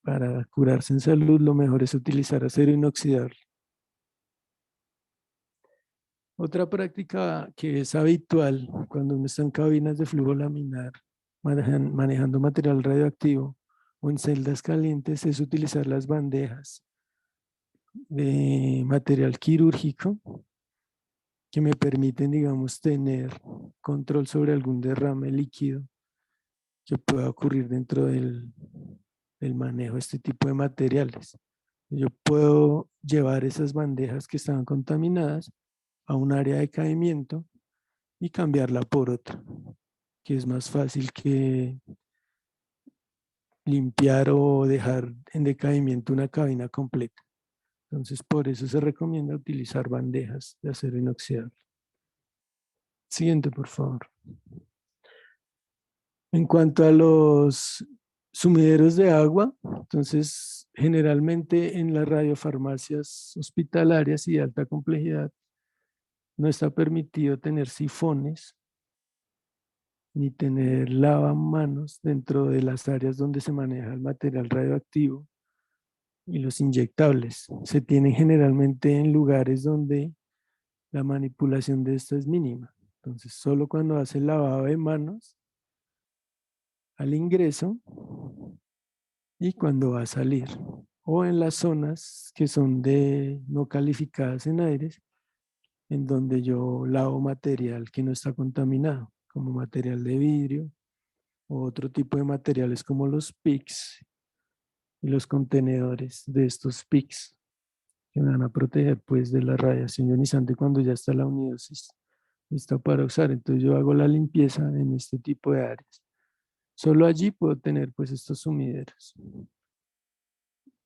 Speaker 4: para curarse en salud, lo mejor es utilizar acero inoxidable. Otra práctica que es habitual cuando uno está en cabinas de flujo laminar, manejando material radioactivo o en celdas calientes, es utilizar las bandejas de material quirúrgico que me permiten, digamos, tener control sobre algún derrame líquido que pueda ocurrir dentro del manejo de este tipo de materiales. Yo puedo llevar esas bandejas que estaban contaminadas a un área de caimiento y cambiarla por otra, que es más fácil que limpiar o dejar en decaimiento una cabina completa. Entonces, por eso se recomienda utilizar bandejas de acero inoxidable. Siguiente, por favor. En cuanto a los sumideros de agua, entonces, generalmente en las radiofarmacias hospitalarias y de alta complejidad, no está permitido tener sifones ni tener lavamanos dentro de las áreas donde se maneja el material radioactivo y los inyectables. Se tienen generalmente en lugares donde la manipulación de esto es mínima. Entonces, solo cuando hace el lavado de manos al ingreso y cuando va a salir. O en las zonas que son de no calificadas en aires, en donde yo lavo material que no está contaminado, como material de vidrio o otro tipo de materiales como los PICs y los contenedores de estos PICs que me van a proteger pues de la radiación ionizante cuando ya está la unidosis lista para usar. Entonces yo hago la limpieza en este tipo de áreas. Solo allí puedo tener pues estos sumideros.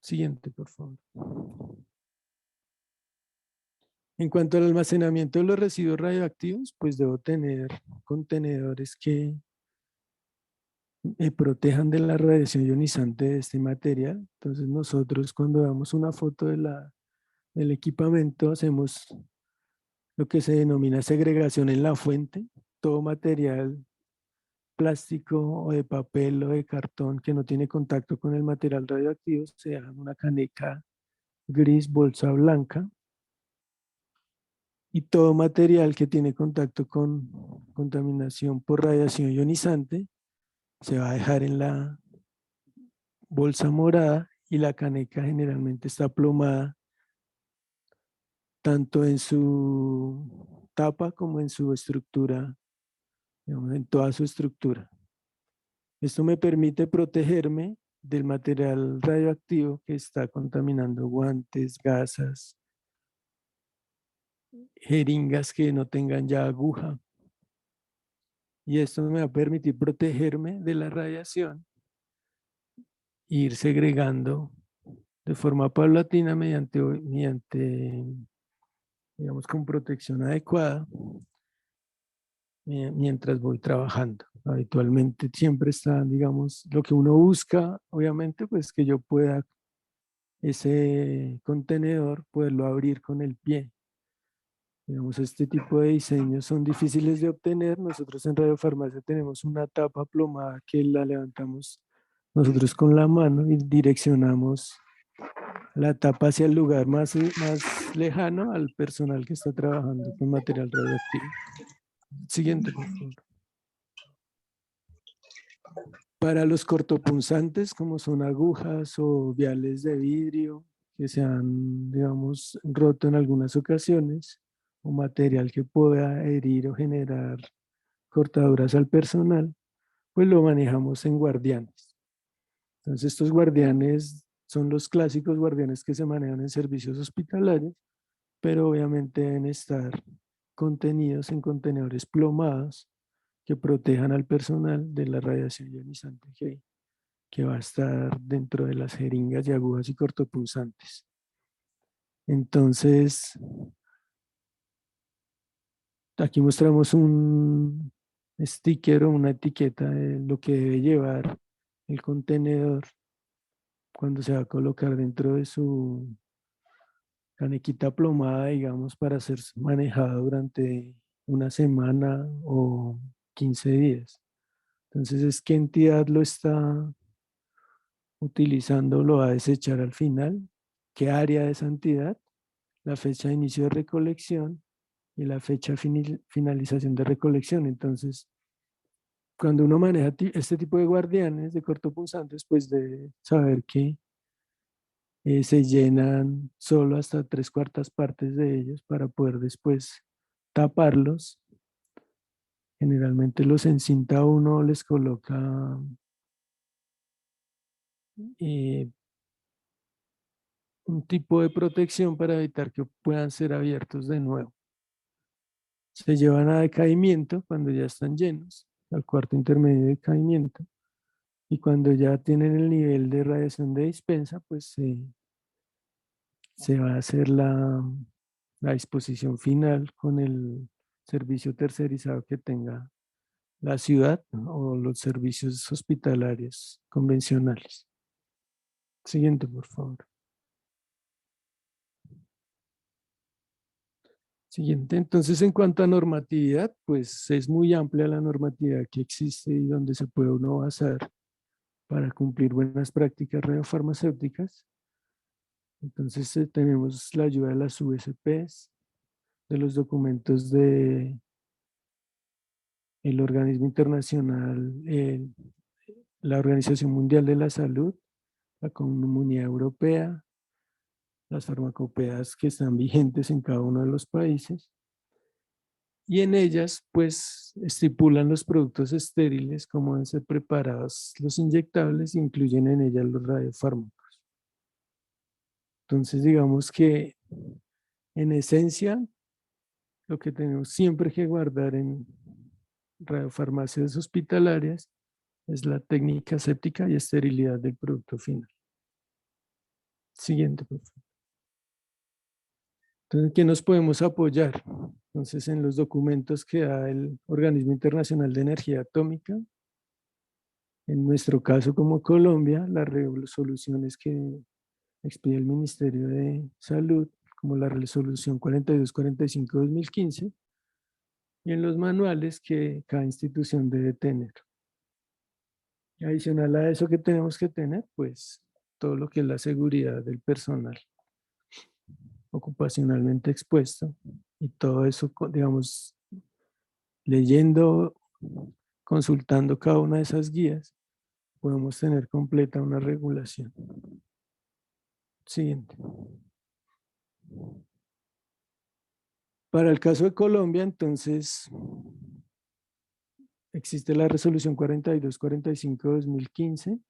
Speaker 4: Siguiente, por favor. En cuanto al almacenamiento de los residuos radioactivos, pues debo tener contenedores que me protejan de la radiación ionizante de este material. Entonces nosotros cuando damos una foto del equipamiento hacemos lo que se denomina segregación en la fuente. Todo material plástico o de papel o de cartón que no tiene contacto con el material radioactivo se deja en una caneca gris, bolsa blanca. Y todo material que tiene contacto con contaminación por radiación ionizante se va a dejar en la bolsa morada y la caneca generalmente está plomada tanto en su tapa como en su estructura, digamos, en toda su estructura. Esto me permite protegerme del material radioactivo que está contaminando guantes, gasas, jeringas que no tengan ya aguja. Y esto me va a permitir protegerme de la radiación e ir segregando de forma paulatina mediante, digamos, con protección adecuada mientras voy trabajando. Habitualmente siempre está, digamos, lo que uno busca, obviamente, pues que yo pueda ese contenedor, poderlo abrir con el pie. Digamos, este tipo de diseños son difíciles de obtener. Nosotros en Radiofarmacia tenemos una tapa plomada que la levantamos nosotros con la mano y direccionamos la tapa hacia el lugar más lejano al personal que está trabajando con material radioactivo. Siguiente, por favor. Para los cortopunzantes, como son agujas o viales de vidrio que se han, digamos, roto en algunas ocasiones, o material que pueda herir o generar cortaduras al personal, pues lo manejamos en guardianes. Entonces, estos guardianes son los clásicos guardianes que se manejan en servicios hospitalarios, pero obviamente deben estar contenidos en contenedores plomados que protejan al personal de la radiación ionizante que va a estar dentro de las jeringas y agujas y cortopunzantes. Entonces, aquí mostramos un sticker o una etiqueta de lo que debe llevar el contenedor cuando se va a colocar dentro de su canequita plomada, digamos, para ser manejada durante una semana o 15 días. Entonces, es qué entidad lo está utilizando, lo va a desechar al final, qué área de esa entidad, la fecha de inicio de recolección y la fecha de finalización de recolección. Entonces, cuando uno maneja este tipo de guardianes, de cortopunzantes, pues debe saber que se llenan solo hasta 3/4 partes de ellos para poder después taparlos. Generalmente los encinta uno, les coloca eh, un tipo de protección para evitar que puedan ser abiertos de nuevo. Se llevan a decaimiento cuando ya están llenos, al cuarto intermedio de decaimiento, y cuando ya tienen el nivel de radiación de dispensa, pues se va a hacer la disposición final con el servicio tercerizado que tenga la ciudad, ¿no? O los servicios hospitalarios convencionales. Siguiente, por favor. Siguiente. Entonces, en cuanto a normatividad, pues es muy amplia la normatividad que existe y donde se puede uno basar para cumplir buenas prácticas radiofarmacéuticas. Entonces, tenemos la ayuda de las USPs, de los documentos de el organismo internacional, la Organización Mundial de la Salud, la Comunidad Europea, las farmacopeas que están vigentes en cada uno de los países. Y en ellas, pues, estipulan los productos estériles, cómo deben ser preparados los inyectables, e incluyen en ellas los radiofármacos. Entonces, digamos que, en esencia, lo que tenemos siempre que guardar en radiofarmacias hospitalarias es la técnica aséptica y esterilidad del producto final. Siguiente, por favor. Entonces, ¿qué nos podemos apoyar? Entonces, en los documentos que da el Organismo Internacional de Energía Atómica, en nuestro caso como Colombia, las resoluciones que expide el Ministerio de Salud, como la resolución 4245-2015, y en los manuales que cada institución debe tener. Y adicional a eso que tenemos que tener, pues todo lo que es la seguridad del personal ocupacionalmente expuesto y todo eso, digamos, leyendo, consultando cada una de esas guías, podemos tener completa una regulación. Siguiente. Para el caso de Colombia, entonces, existe la resolución 4245-2015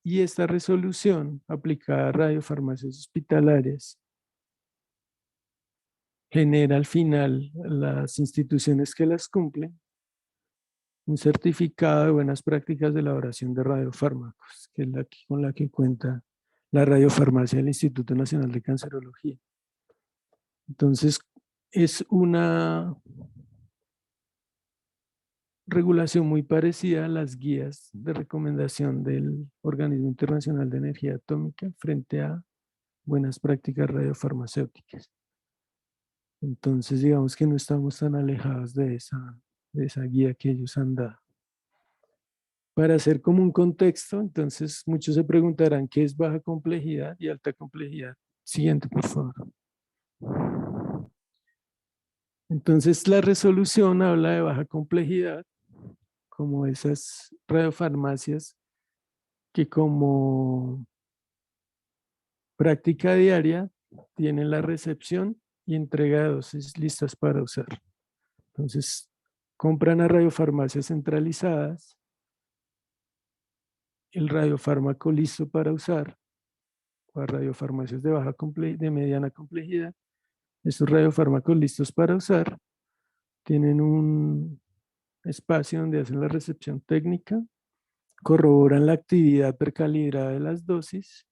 Speaker 4: y esta resolución aplicada a radiofarmacias hospitalarias genera al final a las instituciones que las cumplen un certificado de buenas prácticas de elaboración de radiofármacos, que es con la que cuenta la radiofarmacia del Instituto Nacional de Cancerología. Entonces, es una regulación muy parecida a las guías de recomendación del Organismo Internacional de Energía Atómica frente a buenas prácticas radiofarmacéuticas. Entonces, digamos que no estamos tan alejados de esa guía que ellos han dado. Para hacer como un contexto, entonces muchos se preguntarán qué es baja complejidad y alta complejidad. Siguiente, por favor. Entonces, la resolución habla de baja complejidad, como esas radiofarmacias que como práctica diaria tienen la recepción y entrega de dosis listas para usar. Entonces, compran a radiofarmacias centralizadas el radiofármaco listo para usar, o a radiofarmacias de mediana complejidad. Estos radiofármacos listos para usar tienen un espacio donde hacen la recepción técnica, corroboran la actividad precalibrada de las dosis,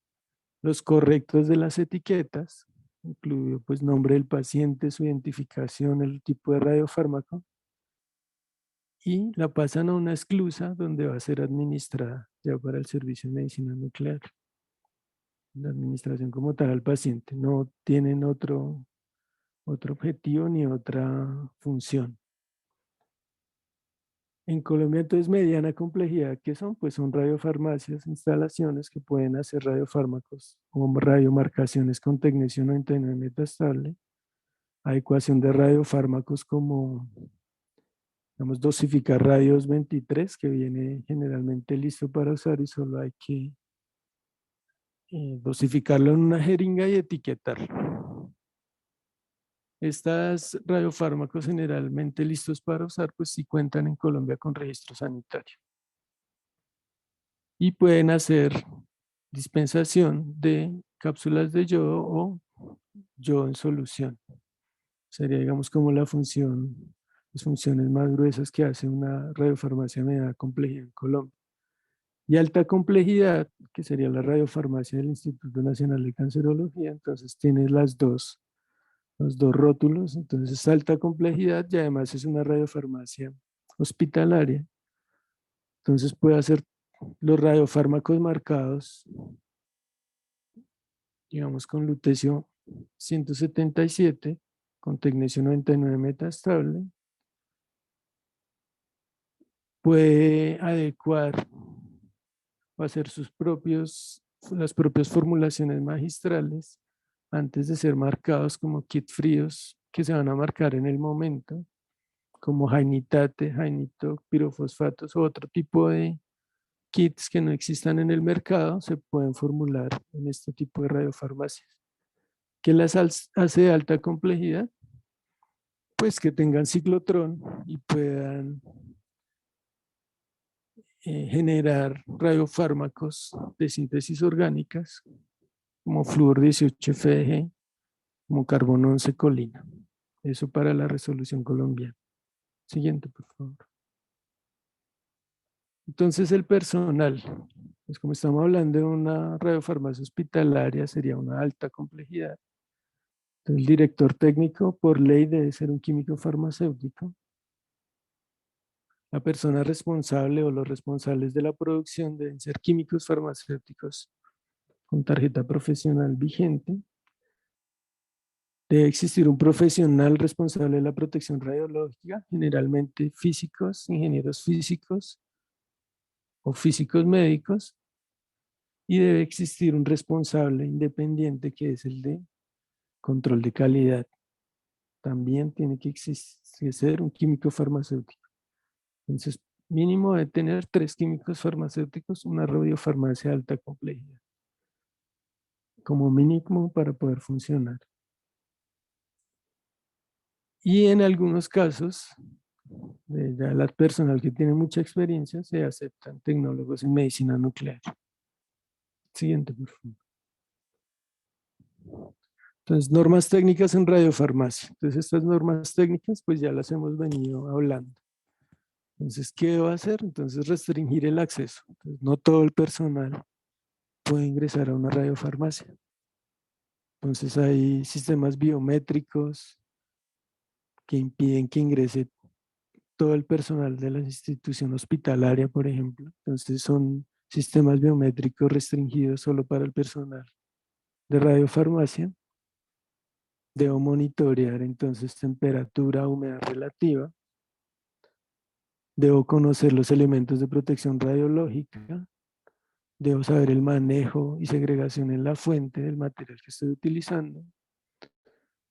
Speaker 4: los correctos de las etiquetas, incluido pues nombre del paciente, su identificación, el tipo de radiofármaco, y la pasan a una esclusa donde va a ser administrada ya para el servicio de medicina nuclear. La administración como tal al paciente, no tienen otro objetivo ni otra función. En Colombia, entonces, mediana complejidad, ¿qué son? Pues son radiofarmacias, instalaciones que pueden hacer radiofármacos o radiomarcaciones con tecnecio 99 metastable, adecuación de radiofármacos como, vamos, dosificar radios 23, que viene generalmente listo para usar y solo hay que dosificarlo en una jeringa y etiquetarlo. Estas radiofármacos generalmente listos para usar, pues sí cuentan en Colombia con registro sanitario. Y pueden hacer dispensación de cápsulas de yodo o yodo en solución. Sería, digamos, como las funciones más gruesas que hace una radiofarmacia de mediana complejidad en Colombia. Y alta complejidad, que sería la radiofarmacia del Instituto Nacional de Cancerología, entonces tiene los dos rótulos, entonces es alta complejidad y además es una radiofarmacia hospitalaria. Entonces puede hacer los radiofármacos marcados, digamos con lutecio 177, con tecnesio 99 metastable, puede adecuar o hacer las propias formulaciones magistrales antes de ser marcados como kit fríos que se van a marcar en el momento, como jainitate, jainito, pirofosfatos o otro tipo de kits que no existan en el mercado, se pueden formular en este tipo de radiofarmacias. ¿Qué las hace de alta complejidad? Pues que tengan ciclotrón y puedan generar radiofármacos de síntesis orgánicas como flúor 18-FDG, como carbono 11 colina. Eso para la resolución colombiana. Siguiente, por favor. Entonces el personal, pues como estamos hablando de una radiofarmacia hospitalaria, sería una alta complejidad. Entonces, el director técnico por ley debe ser un químico farmacéutico. La persona responsable o los responsables de la producción deben ser químicos farmacéuticos con tarjeta profesional vigente. Debe existir un profesional responsable de la protección radiológica, generalmente físicos, ingenieros físicos o físicos médicos. Y debe existir un responsable independiente que es el de control de calidad. También tiene que ser un químico farmacéutico. Entonces, mínimo de tener 3 químicos farmacéuticos, una radiofarmacia de alta complejidad, como mínimo para poder funcionar. Y en algunos casos, ya la personal que tiene mucha experiencia, se aceptan tecnólogos en medicina nuclear. Siguiente, por favor. Entonces, normas técnicas en radiofarmacia. Entonces, estas normas técnicas, pues ya las hemos venido hablando. Entonces, ¿qué va a hacer? Entonces, restringir el acceso. Entonces, no todo el personal puede ingresar a una radiofarmacia. Entonces, hay sistemas biométricos que impiden que ingrese todo el personal de la institución hospitalaria, por ejemplo. Entonces, son sistemas biométricos restringidos solo para el personal de radiofarmacia. Debo monitorear entonces temperatura, humedad relativa. Debo conocer los elementos de protección radiológica. Debo saber el manejo y segregación en la fuente del material que estoy utilizando.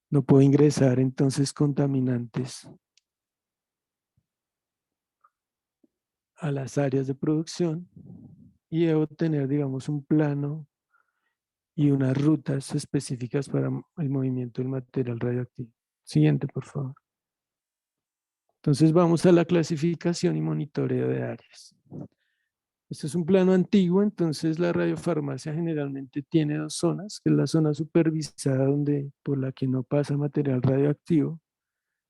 Speaker 4: No puedo ingresar entonces contaminantes a las áreas de producción y debo tener, digamos, un plano y unas rutas específicas para el movimiento del material radioactivo. Siguiente, por favor. Entonces vamos a la clasificación y monitoreo de áreas. Este es un plano antiguo, entonces la radiofarmacia generalmente tiene 2 zonas, que es la zona supervisada por la que no pasa material radioactivo,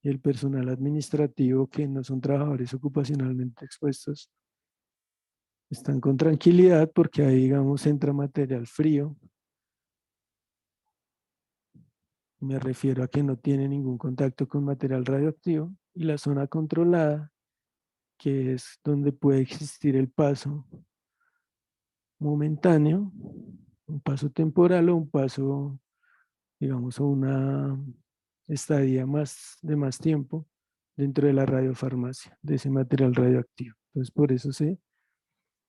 Speaker 4: y el personal administrativo, que no son trabajadores ocupacionalmente expuestos, están con tranquilidad porque ahí, digamos, entra material frío. Me refiero a que no tiene ningún contacto con material radioactivo. Y la zona controlada, que es donde puede existir el paso momentáneo, un paso temporal o un paso, digamos, o una estadía de más tiempo dentro de la radiofarmacia, de ese material radioactivo. Entonces, por eso se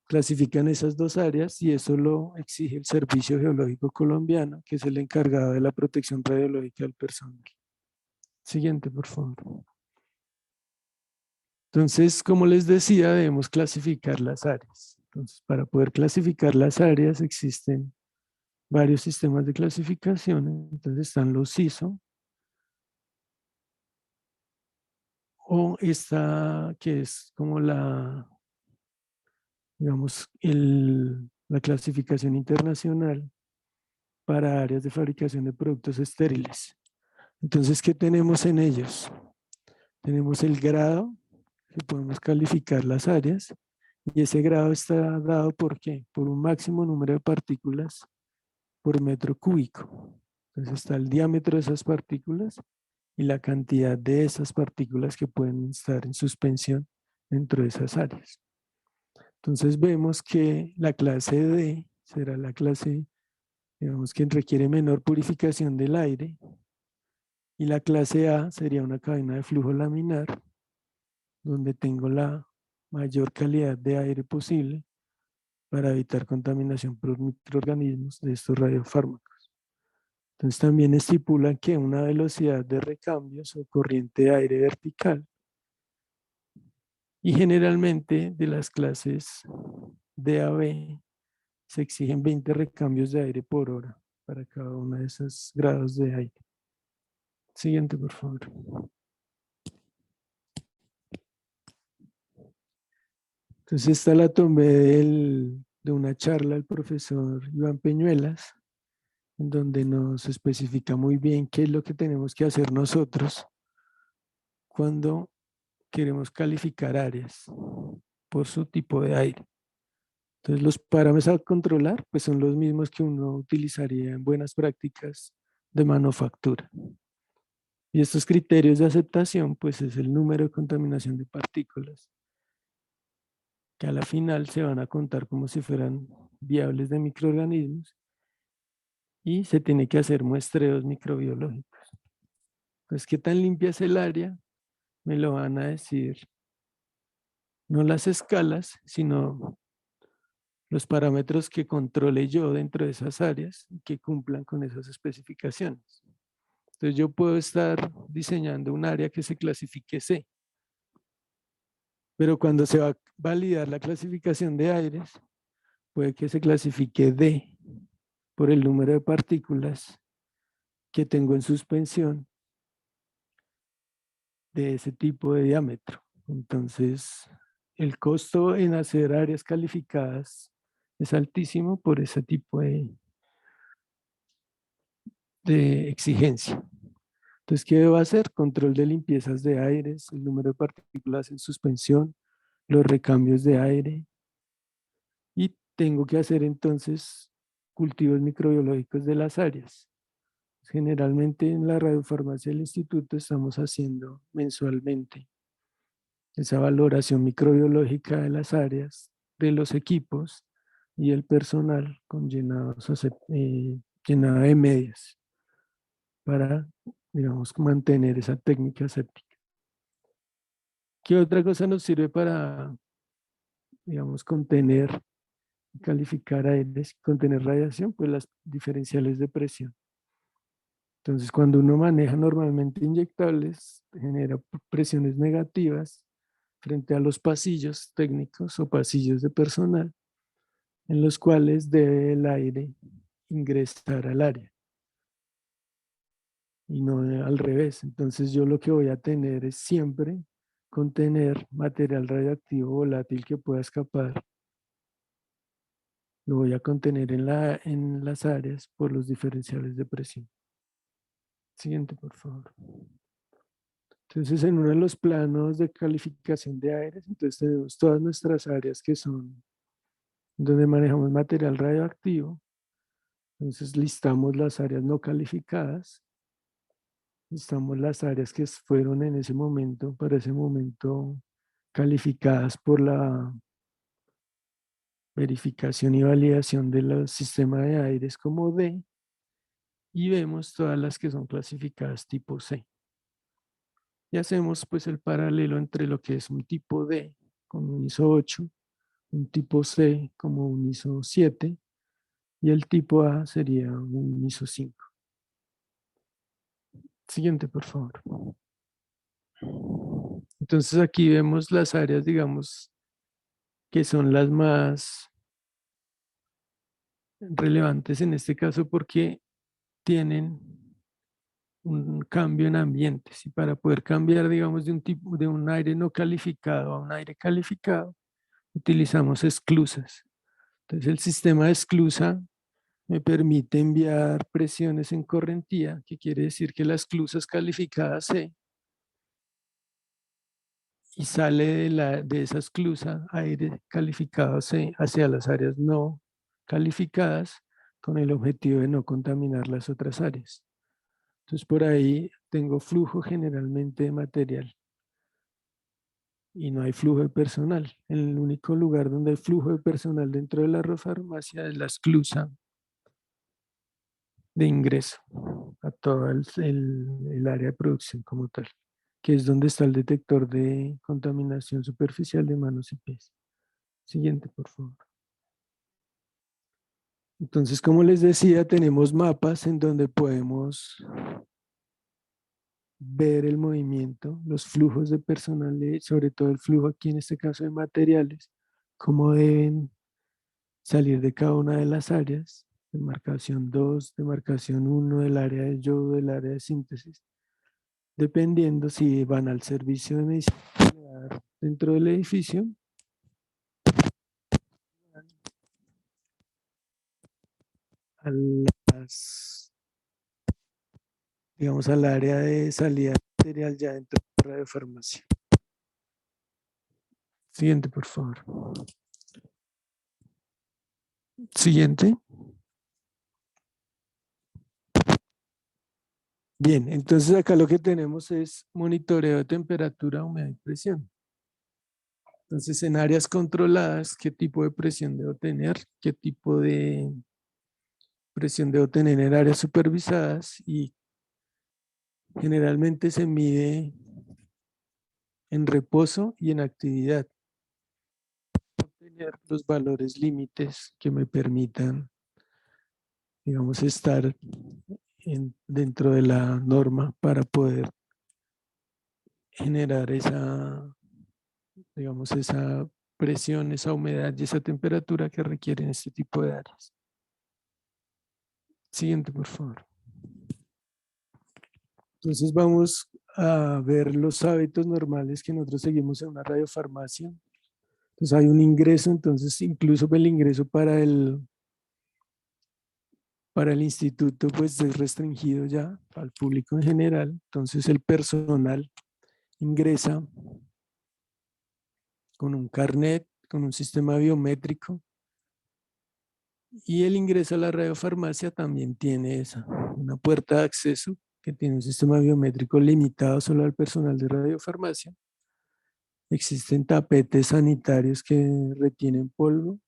Speaker 4: clasifican esas 2 áreas y eso lo exige el Servicio Geológico Colombiano, que es el encargado de la protección radiológica del personal. Siguiente, por favor. Entonces, como les decía, debemos clasificar las áreas. Entonces, para poder clasificar las áreas existen varios sistemas de clasificación. Entonces están los ISO, o esta que es como digamos, la clasificación internacional para áreas de fabricación de productos estériles. Entonces, ¿qué tenemos en ellos? Tenemos el grado, que podemos calificar las áreas, y ese grado está dado ¿por qué? Por un máximo número de partículas por metro cúbico. Entonces está el diámetro de esas partículas y la cantidad de esas partículas que pueden estar en suspensión dentro de esas áreas. Entonces vemos que la clase D será la clase, digamos, que requiere menor purificación del aire, Y la clase A sería una cadena de flujo laminar, donde tengo la mayor calidad de aire posible para evitar contaminación por microorganismos de estos radiofármacos. Entonces también estipulan que una velocidad de recambios o corriente de aire vertical, y generalmente de las clases D a B se exigen 20 recambios de aire por hora para cada uno de esos grados de aire. Siguiente, por favor. Entonces esta la tomé de una charla del profesor Iván Peñuelas, en donde nos especifica muy bien qué es lo que tenemos que hacer nosotros cuando queremos calificar áreas por su tipo de aire. Entonces los parámetros a controlar pues son los mismos que uno utilizaría en buenas prácticas de manufactura. Y estos criterios de aceptación pues es el número de contaminación de partículas, que a la final se van a contar como si fueran viables de microorganismos, y se tiene que hacer muestreos microbiológicos. Pues qué tan limpia es el área, me lo van a decir no las escalas, sino los parámetros que controle yo dentro de esas áreas y que cumplan con esas especificaciones. Entonces yo puedo estar diseñando un área que se clasifique C, pero cuando se va a validar la clasificación de aires, puede que se clasifique D por el número de partículas que tengo en suspensión de ese tipo de diámetro. Entonces, el costo en hacer áreas calificadas es altísimo por ese tipo de exigencia. Entonces, ¿qué debo hacer? Control de limpiezas de aires, el número de partículas en suspensión, los recambios de aire, y tengo que hacer entonces cultivos microbiológicos de las áreas. Generalmente en la radiofarmacia del instituto estamos haciendo mensualmente esa valoración microbiológica de las áreas, de los equipos y el personal con llenado de medias para, digamos, mantener esa técnica aséptica. ¿Qué otra cosa nos sirve para, digamos, contener, calificar aires, contener radiación? Pues las diferenciales de presión. Entonces, cuando uno maneja normalmente inyectables, genera presiones negativas frente a los pasillos técnicos o pasillos de personal, en los cuales debe el aire ingresar al área y no al revés. Entonces yo lo que voy a tener es siempre contener material radioactivo volátil que pueda escapar. Lo voy a contener en las áreas por los diferenciales de presión. Siguiente, por favor. Entonces, en uno de los planos de calificación de aires, entonces tenemos todas nuestras áreas que son donde manejamos material radioactivo. Entonces, listamos las áreas no calificadas. Listamos las áreas que fueron en ese momento, para ese momento, calificadas por la verificación y validación del sistema de aires como D. Y vemos todas las que son clasificadas tipo C. Y hacemos pues el paralelo entre lo que es un tipo D con un ISO 8, un tipo C como un ISO 7 y el tipo A sería un ISO 5. Siguiente, por favor. Entonces aquí vemos las áreas, digamos, que son las más relevantes en este caso porque tienen un cambio en ambientes, y para poder cambiar, digamos, de un tipo de un aire no calificado a un aire calificado, utilizamos esclusas. Entonces el sistema de esclusa me permite enviar presiones en correntía, que quiere decir que la esclusa es calificada C y sale de esa esclusa aire calificado C hacia las áreas no calificadas con el objetivo de no contaminar las otras áreas. Entonces por ahí tengo flujo generalmente de material y no hay flujo de personal. El único lugar donde hay flujo de personal dentro de la radiofarmacia es la esclusa de ingreso a todo el área de producción como tal, que es donde está el detector de contaminación superficial de manos y pies. Siguiente, por favor. Entonces, como les decía, tenemos mapas en donde podemos ver el movimiento, los flujos de personal, sobre todo el flujo aquí en este caso de materiales, cómo deben salir de cada una de las áreas, demarcación 2, demarcación 1 del área de yodo, del área de síntesis, dependiendo si van al servicio de medicina nuclear dentro del edificio, a las, digamos, al área de salida de material ya dentro de la radiofarmacia. Siguiente, por favor. Siguiente. Bien, entonces acá lo que tenemos es monitoreo de temperatura, humedad y presión. Entonces, en áreas controladas, ¿qué tipo de presión debo tener? ¿Qué tipo de presión debo tener en áreas supervisadas? Y generalmente se mide en reposo y en actividad. Tener los valores límites que me permitan, digamos, estar dentro de la norma para poder generar esa, digamos, esa presión, esa humedad y esa temperatura que requieren este tipo de áreas. Siguiente, por favor. Entonces vamos a ver los hábitos normales que nosotros seguimos en una radiofarmacia. Entonces hay un ingreso, entonces incluso el ingreso para el instituto pues es restringido ya al público en general. Entonces el personal ingresa con un carnet, con un sistema biométrico, y el ingreso a la radiofarmacia también tiene una puerta de acceso que tiene un sistema biométrico limitado solo al personal de radiofarmacia. Existen tapetes sanitarios que retienen polvo.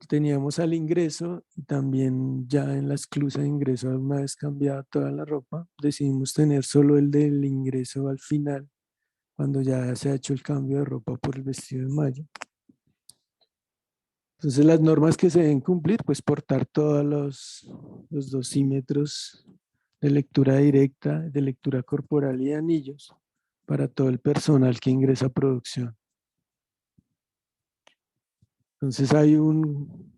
Speaker 4: Teníamos al ingreso y también ya en la esclusa de ingreso, una vez cambiada toda la ropa, decidimos tener solo el del ingreso al final, cuando ya se ha hecho el cambio de ropa por el vestido de mayo. Entonces las normas que se deben cumplir, pues portar todos los dosímetros de lectura directa, de lectura corporal y anillos para todo el personal que ingresa a producción. Entonces hay un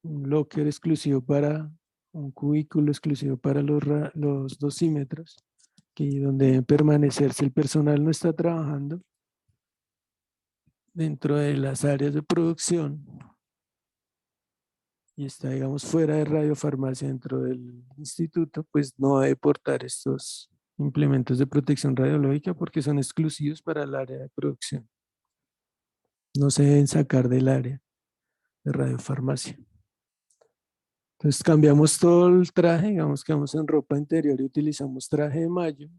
Speaker 4: locker exclusivo para, un cubículo exclusivo para los dosímetros, que donde deben permanecer si el personal no está trabajando dentro de las áreas de producción y está, digamos, fuera de radiofarmacia dentro del instituto, pues no debe portar estos implementos de protección radiológica porque son exclusivos para el área de producción. No se deben sacar del área de radiofarmacia. Entonces cambiamos todo el traje, digamos que vamos en ropa interior y utilizamos traje de mayo,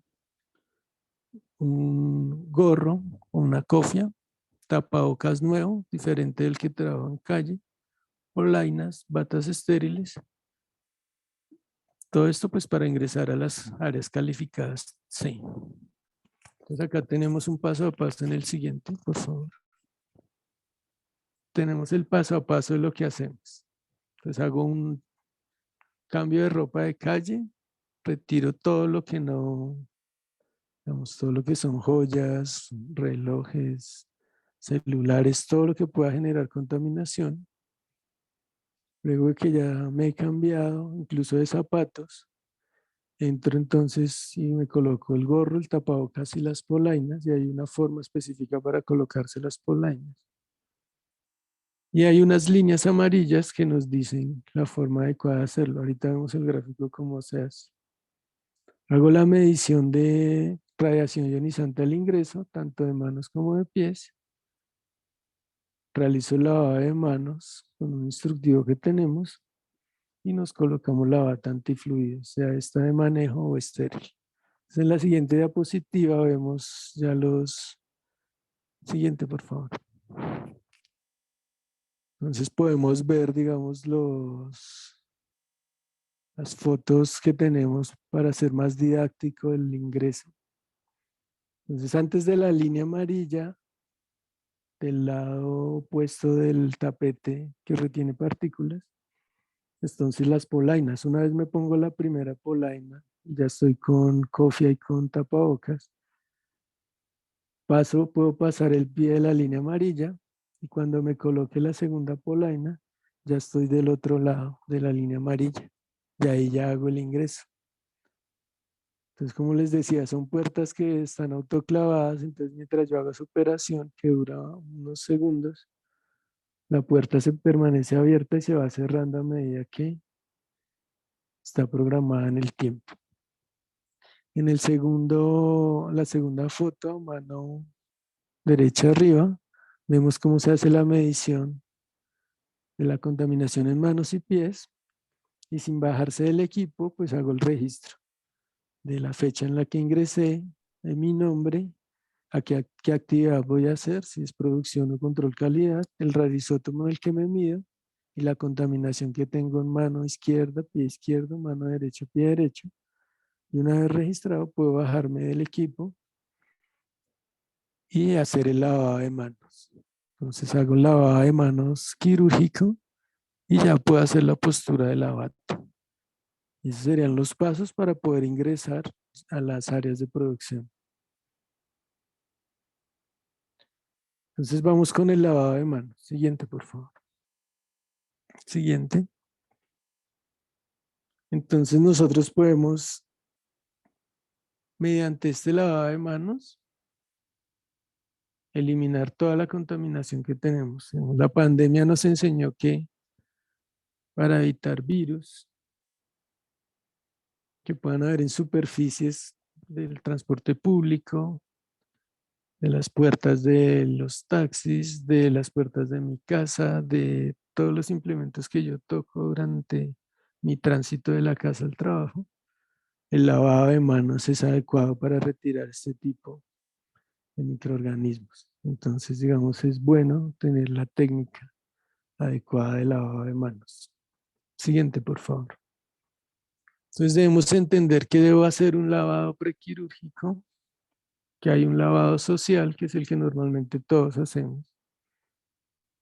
Speaker 4: un gorro, una cofia, tapabocas nuevo, diferente del que trabaja en calle, polainas, batas estériles. Todo esto pues para ingresar a las áreas calificadas C. Entonces acá tenemos un paso a paso en el siguiente, por favor. Tenemos el paso a paso de lo que hacemos. Entonces hago un cambio de ropa de calle, retiro todo lo que no, digamos, todo lo que son joyas, relojes, celulares, todo lo que pueda generar contaminación. Luego de que ya me he cambiado, incluso de zapatos, entro entonces y me coloco el gorro, el tapabocas y las polainas, y hay una forma específica para colocarse las polainas. Y hay unas líneas amarillas que nos dicen la forma adecuada de hacerlo. Ahorita vemos el gráfico cómo se hace. Hago la medición de radiación ionizante al ingreso, tanto de manos como de pies. Realizo el lavado de manos con un instructivo que tenemos y nos colocamos la bata antifluido, sea esta de manejo o estéril. Entonces, en la siguiente diapositiva vemos ya los... Siguiente, por favor. Entonces podemos ver, digamos, las fotos que tenemos para hacer más didáctico el ingreso. Entonces, antes de la línea amarilla, del lado opuesto del tapete que retiene partículas, entonces las polainas. Una vez me pongo la primera polaina, ya estoy con cofia y con tapabocas, puedo pasar el pie de la línea amarilla y cuando me coloque la segunda polaina, ya estoy del otro lado de la línea amarilla y ahí ya hago el ingreso. Entonces, como les decía, son puertas que están autoclavadas, entonces mientras yo hago esa operación, que dura unos segundos, la puerta se permanece abierta y se va cerrando a medida que está programada en el tiempo. En el segundo, la segunda foto, mano derecha arriba, vemos cómo se hace la medición de la contaminación en manos y pies y sin bajarse del equipo, pues hago el registro de la fecha en la que ingresé, de mi nombre, a qué actividad voy a hacer, si es producción o control calidad, el radisótomo en el que me mido y la contaminación que tengo en mano izquierda, pie izquierdo, mano derecha, pie derecho. Y una vez registrado, puedo bajarme del equipo y hacer el lavado de manos. Entonces hago un lavado de manos quirúrgico y ya puedo hacer la postura de lavado. Y esos serían los pasos para poder ingresar a las áreas de producción. Entonces vamos con el lavado de manos. Siguiente, por favor. Siguiente. Entonces nosotros podemos, mediante este lavado de manos, eliminar toda la contaminación que tenemos. La pandemia nos enseñó que para evitar virus que puedan haber en superficies del transporte público, de las puertas de los taxis, de las puertas de mi casa, de todos los implementos que yo toco durante mi tránsito de la casa al trabajo, el lavado de manos es adecuado para retirar este tipo de microorganismos. Entonces, digamos, es bueno tener la técnica adecuada de lavado de manos. Siguiente, por favor. Entonces debemos entender que debo hacer un lavado prequirúrgico, que hay un lavado social, que es el que normalmente todos hacemos,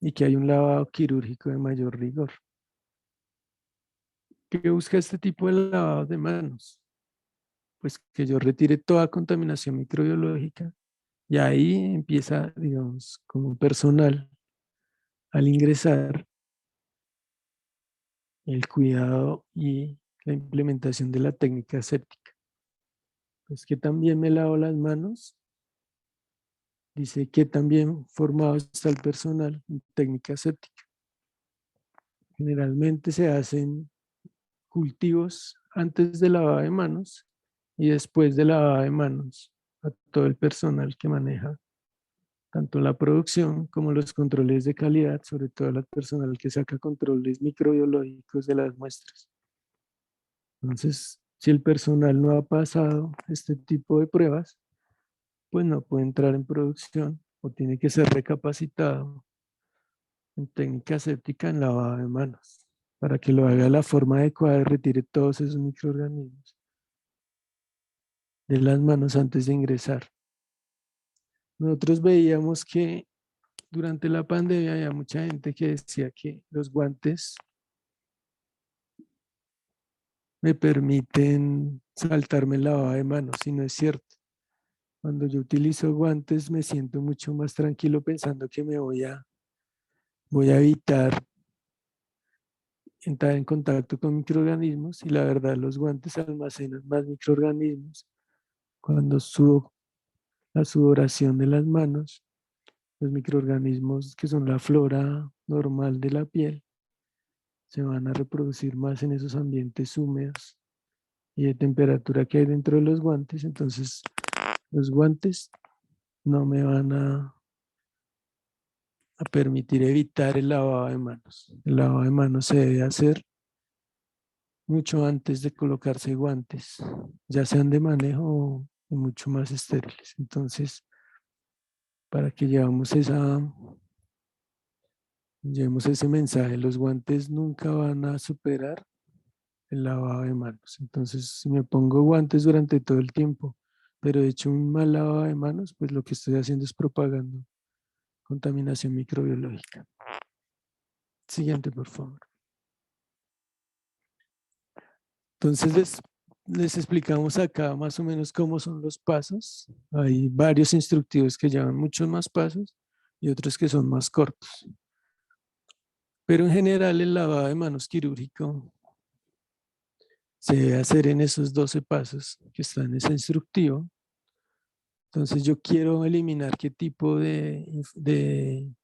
Speaker 4: y que hay un lavado quirúrgico de mayor rigor. ¿Qué busca este tipo de lavado de manos? Pues que yo retire toda contaminación microbiológica y ahí empieza, digamos, como personal, al ingresar, el cuidado y la implementación de la técnica séptica. Pues que también me lavo las manos. Dice que también formado está el personal en técnica séptica. Generalmente se hacen cultivos antes de lavado de manos y después de lavado de manos a todo el personal que maneja tanto la producción como los controles de calidad, sobre todo el personal que saca controles microbiológicos de las muestras. Entonces, si el personal no ha pasado este tipo de pruebas, pues no puede entrar en producción o tiene que ser recapacitado en técnica séptica en lavado de manos para que lo haga de la forma adecuada y retire todos esos microorganismos de las manos antes de ingresar. Nosotros veíamos que durante la pandemia había mucha gente que decía que los guantes me permiten saltarme el lavado de manos, y no es cierto. Cuando yo utilizo guantes me siento mucho más tranquilo pensando que voy a evitar entrar en contacto con microorganismos y la verdad los guantes almacenan más microorganismos. Cuando sudo la sudoración de las manos, los microorganismos que son la flora normal de la piel se van a reproducir más en esos ambientes húmedos y de temperatura que hay dentro de los guantes. Entonces los guantes no me van a permitir evitar el lavado de manos. El lavado de manos se debe hacer mucho antes de colocarse guantes, ya sean de manejo o mucho más estériles. Entonces, para que llevemos ese mensaje, los guantes nunca van a superar el lavado de manos. Entonces, si me pongo guantes durante todo el tiempo, pero he hecho un mal lavado de manos, pues lo que estoy haciendo es propagando contaminación microbiológica. Siguiente, por favor. Entonces, les explicamos acá más o menos cómo son los pasos. Hay varios instructivos que llevan muchos más pasos y otros que son más cortos. Pero en general el lavado de manos quirúrgico se debe hacer en esos 12 pasos que están en ese instructivo. Entonces yo quiero eliminar qué tipo de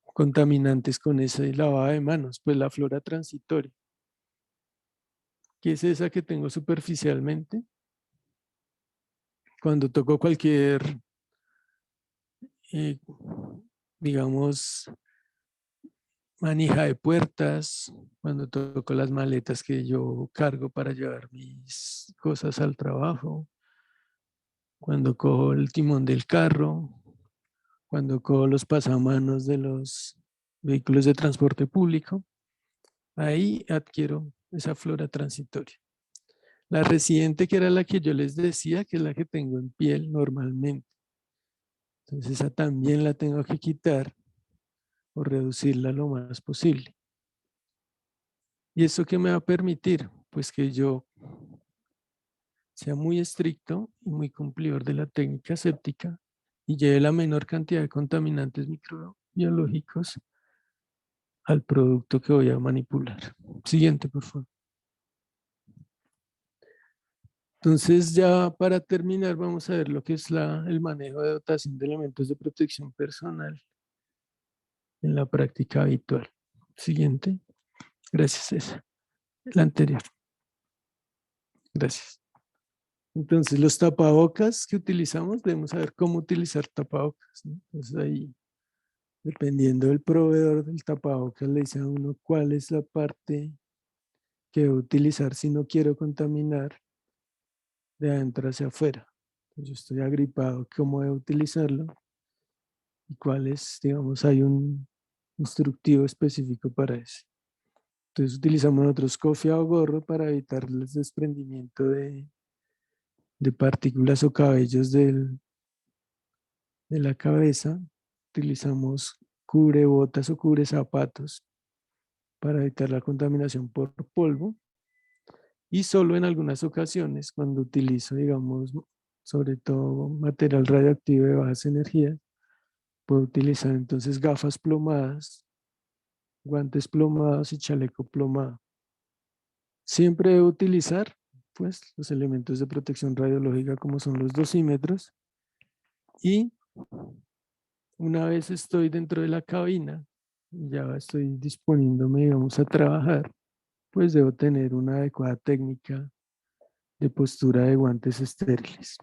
Speaker 4: contaminantes con ese lavado de manos. Pues la flora transitoria, que es esa que tengo superficialmente. Cuando toco cualquier, eh, digamos, manija de puertas, cuando toco las maletas que yo cargo para llevar mis cosas al trabajo, cuando cojo el timón del carro, cuando cojo los pasamanos de los vehículos de transporte público, ahí adquiero esa flora transitoria. La residente, que era la que yo les decía, que es la que tengo en piel normalmente. Entonces esa también la tengo que quitar o reducirla lo más posible. ¿Y eso qué me va a permitir? Pues que yo sea muy estricto y muy cumplidor de la técnica séptica y lleve la menor cantidad de contaminantes microbiológicos al producto que voy a manipular. Siguiente, por favor. Entonces, ya para terminar, vamos a ver lo que es el manejo de dotación de elementos de protección personal en la práctica habitual. Siguiente. Gracias, César. La anterior. Gracias. Entonces, los tapabocas que utilizamos, debemos saber cómo utilizar tapabocas, ¿no? Entonces, ahí, dependiendo del proveedor del tapabocas, le dice a uno cuál es la parte que debo utilizar si no quiero contaminar de adentro hacia afuera. Yo estoy agripado, ¿cómo debo utilizarlo? Y cuál es, digamos, hay un instructivo específico para eso. Entonces utilizamos nosotros cofia o gorro para evitar el desprendimiento de partículas o cabellos de la cabeza. Utilizamos cubrebotas o cubre zapatos para evitar la contaminación por polvo. Y solo en algunas ocasiones, cuando utilizo, digamos, sobre todo material radioactivo de bajas energías, puedo utilizar entonces gafas plomadas, guantes plomados y chaleco plomado. Siempre debo utilizar, pues, los elementos de protección radiológica como son los dosímetros. Y una vez estoy dentro de la cabina, ya estoy disponiéndome, digamos, a trabajar, pues debo tener una adecuada técnica de postura de guantes estériles.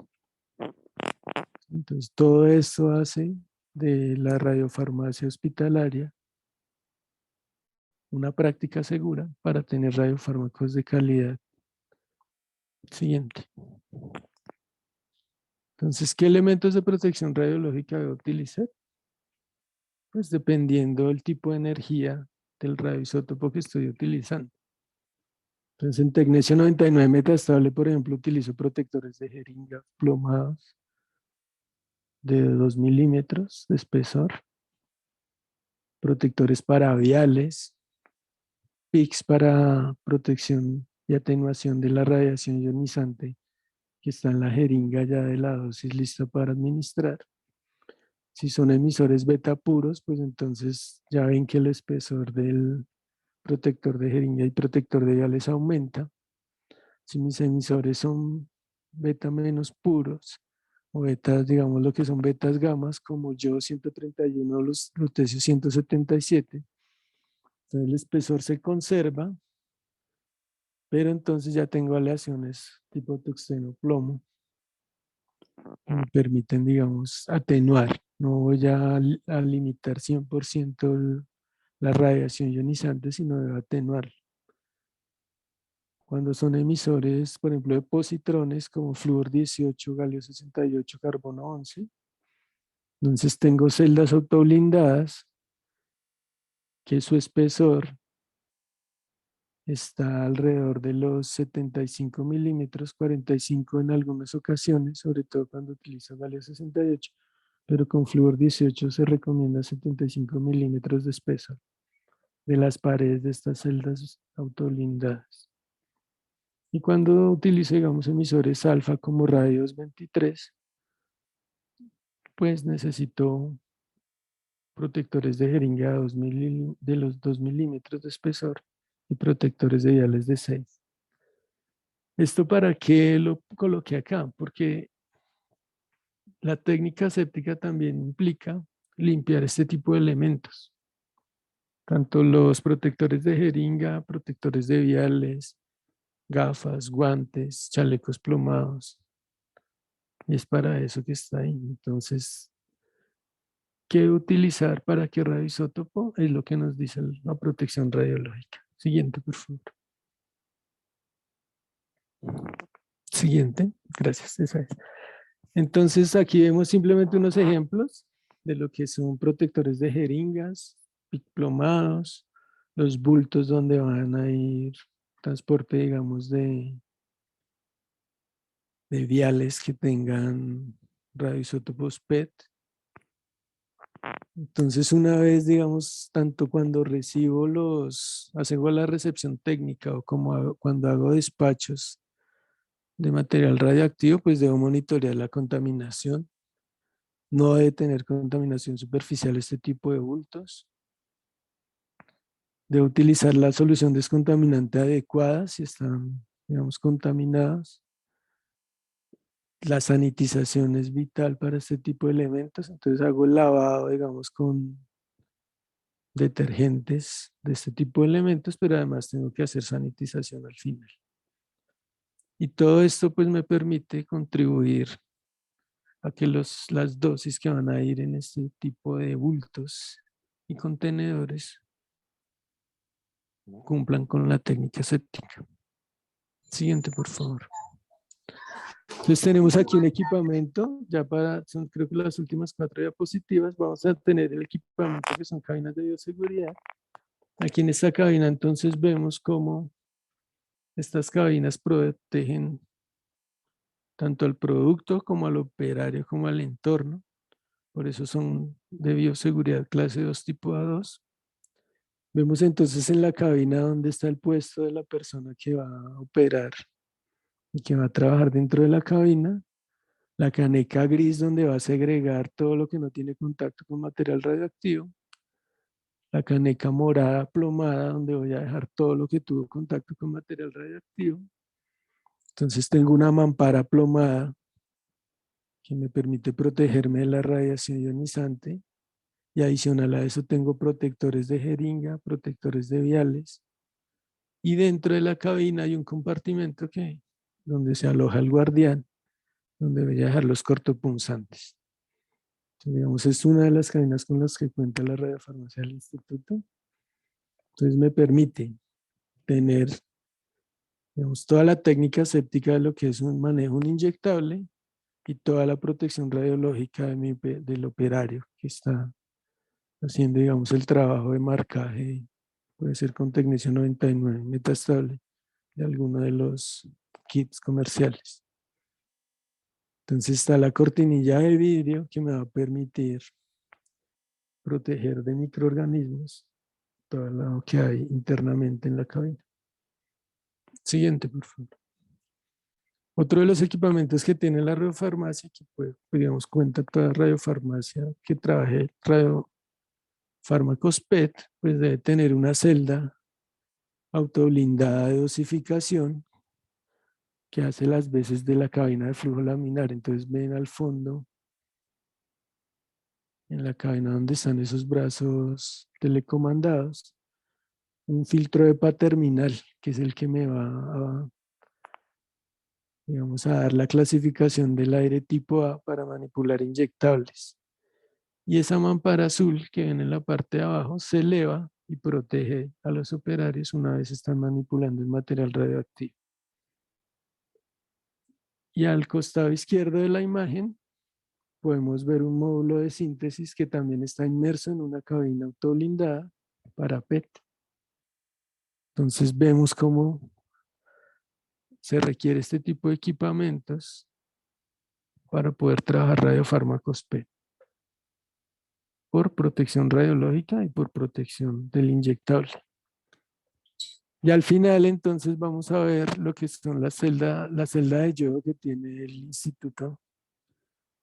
Speaker 4: Entonces, todo esto hace de la radiofarmacia hospitalaria una práctica segura para tener radiofármacos de calidad. Siguiente. Entonces, ¿qué elementos de protección radiológica debo utilizar? Pues dependiendo del tipo de energía del radioisótopo que estoy utilizando. Entonces, en tecnecio 99 metastable, por ejemplo, utilizo protectores de jeringa plomados de 2 milímetros de espesor, protectores paraviales, PICs para protección y atenuación de la radiación ionizante que está en la jeringa ya de la dosis lista para administrar. Si son emisores beta puros, pues entonces ya ven que el espesor del protector de jeringa y protector de viales aumenta. Si mis emisores son beta menos puros, o betas, digamos lo que son betas gamas, como yo 131, los lutecios 177, entonces el espesor se conserva, pero entonces ya tengo aleaciones tipo tuxteno plomo que me permiten, digamos, atenuar. No voy a limitar 100% la radiación ionizante, sino debo atenuar. Cuando son emisores, por ejemplo, de positrones como flúor 18, galio 68, carbono 11, entonces tengo celdas autoblindadas que su espesor está alrededor de los 75 milímetros, 45 en algunas ocasiones, sobre todo cuando utiliza Galio 68, pero con flúor 18 se recomienda 75 milímetros de espesor de las paredes de estas celdas autoblindadas. Y cuando utilizo, digamos, emisores alfa como radios 23, pues necesito protectores de jeringa de los 2 milímetros de espesor y protectores de viales de 6. ¿Esto para qué lo coloqué acá? Porque la técnica séptica también implica limpiar este tipo de elementos. Tanto los protectores de jeringa, protectores de viales, gafas, guantes, chalecos plomados. Y es para eso que está ahí. Entonces, ¿qué utilizar para qué radioisótopo? Es lo que nos dice la protección radiológica. Siguiente, por favor. Siguiente. Gracias. Esa es. Entonces, aquí vemos simplemente unos ejemplos de lo que son protectores de jeringas, plomados, los bultos donde van a ir transporte, digamos, de viales que tengan radioisótopos PET. Entonces, una vez, digamos, tanto cuando recibo hago la recepción técnica o como cuando hago despachos de material radioactivo, pues debo monitorear la contaminación. No debe tener contaminación superficial este tipo de bultos. Debe utilizar la solución descontaminante adecuada si están, digamos, contaminados. La sanitización es vital para este tipo de elementos, entonces hago el lavado, digamos, con detergentes de este tipo de elementos, pero además tengo que hacer sanitización al final. Y todo esto pues me permite contribuir a que las dosis que van a ir en este tipo de bultos y contenedores cumplan con la técnica séptica. Siguiente, por favor. Entonces tenemos aquí un equipamiento, ya son creo que las últimas 4 diapositivas, vamos a tener el equipamiento que son cabinas de bioseguridad. Aquí en esta cabina entonces vemos cómo estas cabinas protegen tanto al producto como al operario como al entorno. Por eso son de bioseguridad clase 2 tipo A2. Vemos entonces en la cabina donde está el puesto de la persona que va a operar y que va a trabajar dentro de la cabina. La caneca gris donde va a segregar todo lo que no tiene contacto con material radioactivo. La caneca morada plomada donde voy a dejar todo lo que tuvo contacto con material radioactivo. Entonces tengo una mampara plomada que me permite protegerme de la radiación ionizante. Y adicional a eso tengo protectores de jeringa, protectores de viales. Y dentro de la cabina hay un compartimento donde se aloja el guardián, donde voy a dejar los cortopunzantes. Entonces, digamos, es una de las cabinas con las que cuenta la radiofarmacia del instituto. Entonces me permite tener, digamos, toda la técnica séptica de lo que es un manejo un inyectable y toda la protección radiológica del operario que está haciendo, digamos, el trabajo de marcaje, puede ser con tecnecio 99 metastable de alguno de los kits comerciales. Entonces está la cortinilla de vidrio que me va a permitir proteger de microorganismos todo lo que hay internamente en la cabina. Siguiente, por favor. Otro de los equipamientos que tiene la radiofarmacia, que digamos, cuenta toda radiofarmacia que trabaje radiofármacos PET, pues debe tener una celda autoblindada de dosificación que hace las veces de la cabina de flujo laminar. Entonces ven al fondo, en la cabina donde están esos brazos telecomandados, un filtro de EPA terminal, que es el que me va digamos, a dar la clasificación del aire tipo A para manipular inyectables. Y esa mampara azul que ven en la parte de abajo se eleva y protege a los operarios una vez están manipulando el material radioactivo. Y al costado izquierdo de la imagen podemos ver un módulo de síntesis que también está inmerso en una cabina autoblindada para PET. Entonces vemos cómo se requiere este tipo de equipamientos para poder trabajar radiofármacos PET por protección radiológica y por protección del inyectable. Y al final entonces vamos a ver lo que son la celda de yodo que tiene el instituto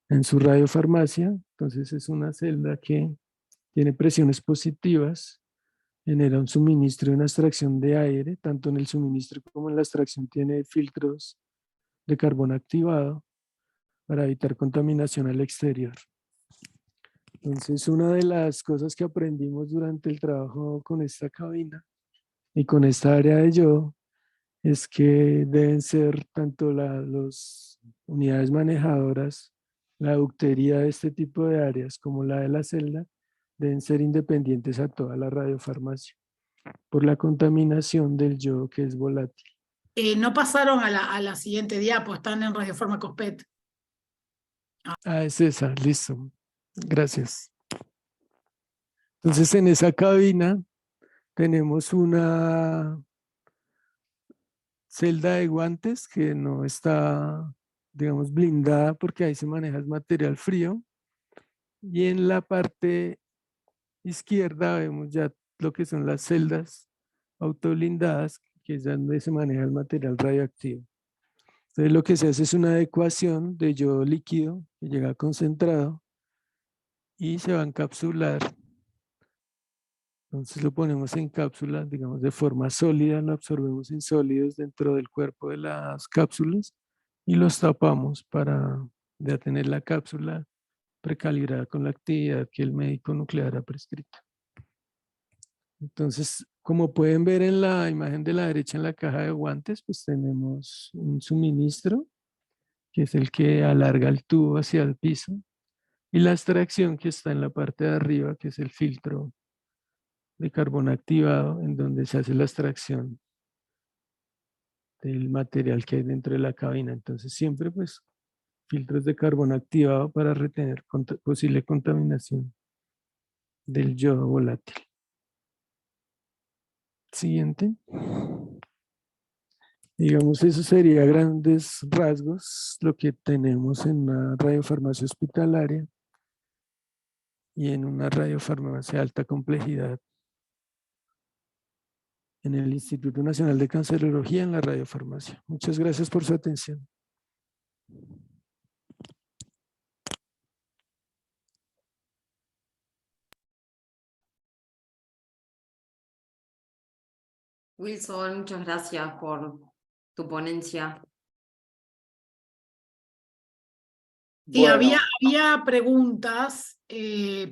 Speaker 4: en su radiofarmacia. Entonces es una celda que tiene presiones positivas, genera un suministro y una extracción de aire, tanto en el suministro como en la extracción tiene filtros de carbón activado para evitar contaminación al exterior. Entonces, una de las cosas que aprendimos durante el trabajo con esta cabina y con esta área de yodo es que deben ser tanto las unidades manejadoras, la ductería de este tipo de áreas como la de la celda, deben ser independientes a toda la radiofarmacia por la contaminación del yodo que es volátil.
Speaker 3: No pasaron a la siguiente diapo, están en radiofármacos PET.
Speaker 4: Ah, es esa, listo. Gracias. Entonces, en esa cabina tenemos una celda de guantes que no está, digamos, blindada porque ahí se maneja el material frío. Y en la parte izquierda vemos ya lo que son las celdas autoblindadas, que es donde se maneja el material radioactivo. Entonces lo que se hace es una adecuación de yodo líquido que llega concentrado y se va a encapsular. Entonces lo ponemos en cápsulas, digamos, de forma sólida, lo absorbemos en sólidos dentro del cuerpo de las cápsulas y los tapamos para ya tener la cápsula precalibrada con la actividad que el médico nuclear ha prescrito. Entonces, como pueden ver en la imagen de la derecha en la caja de guantes, pues tenemos un suministro, que es el que alarga el tubo hacia el piso, y la extracción que está en la parte de arriba, que es el filtro de carbón activado, en donde se hace la extracción del material que hay dentro de la cabina. Entonces, siempre pues filtros de carbón activado para retener posible contaminación del yodo volátil. Siguiente. Digamos, eso sería a grandes rasgos lo que tenemos en una radiofarmacia hospitalaria y en una radiofarmacia de alta complejidad en el Instituto Nacional de Cancerología en la radiofarmacia. Muchas gracias por su atención.
Speaker 2: Wilson, muchas gracias por tu ponencia.
Speaker 3: Sí,
Speaker 1: Bueno,
Speaker 3: había preguntas,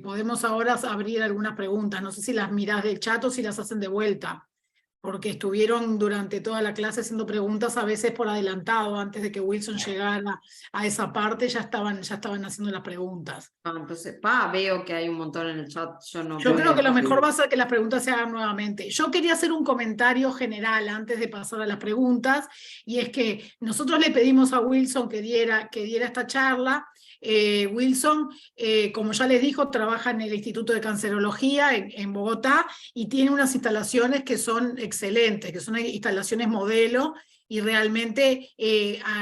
Speaker 3: podemos ahora abrir algunas preguntas, no sé si las mirás del chat o si las hacen de vuelta, porque estuvieron durante toda la clase haciendo preguntas, a veces por adelantado, antes de que Wilson llegara a esa parte, ya estaban haciendo las preguntas.
Speaker 2: Entonces, veo que hay un montón en el chat, yo no
Speaker 3: Yo creo
Speaker 2: veo.
Speaker 3: que lo mejor va a ser que las preguntas se hagan nuevamente. Yo quería hacer un comentario general antes de pasar a las preguntas, y es que nosotros le pedimos a Wilson que diera esta charla. Wilson, como ya les dijo, trabaja en el Instituto de Cancerología en Bogotá y tiene unas instalaciones que son excelentes, que son instalaciones modelo y realmente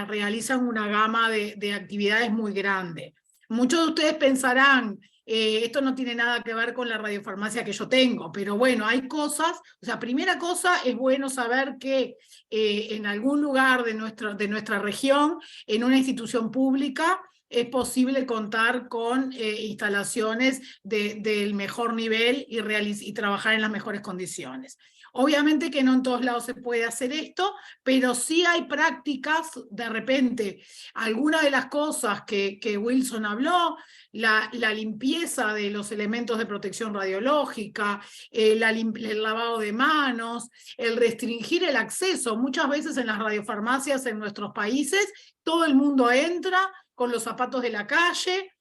Speaker 3: realizan una gama de actividades muy grande. Muchos de ustedes pensarán, esto no tiene nada que ver con la radiofarmacia que yo tengo, pero bueno, hay cosas, o sea, primera cosa, es bueno saber que en algún lugar de nuestra región, en una institución pública, es posible contar con instalaciones del mejor nivel y trabajar en las mejores condiciones. Obviamente que no en todos lados se puede hacer esto, pero sí hay prácticas, de repente, algunas de las cosas que Wilson habló, la limpieza de los elementos de protección radiológica, el lavado de manos, el restringir el acceso. Muchas veces en las radiofarmacias en nuestros países, todo el mundo entra con los zapatos de la calle,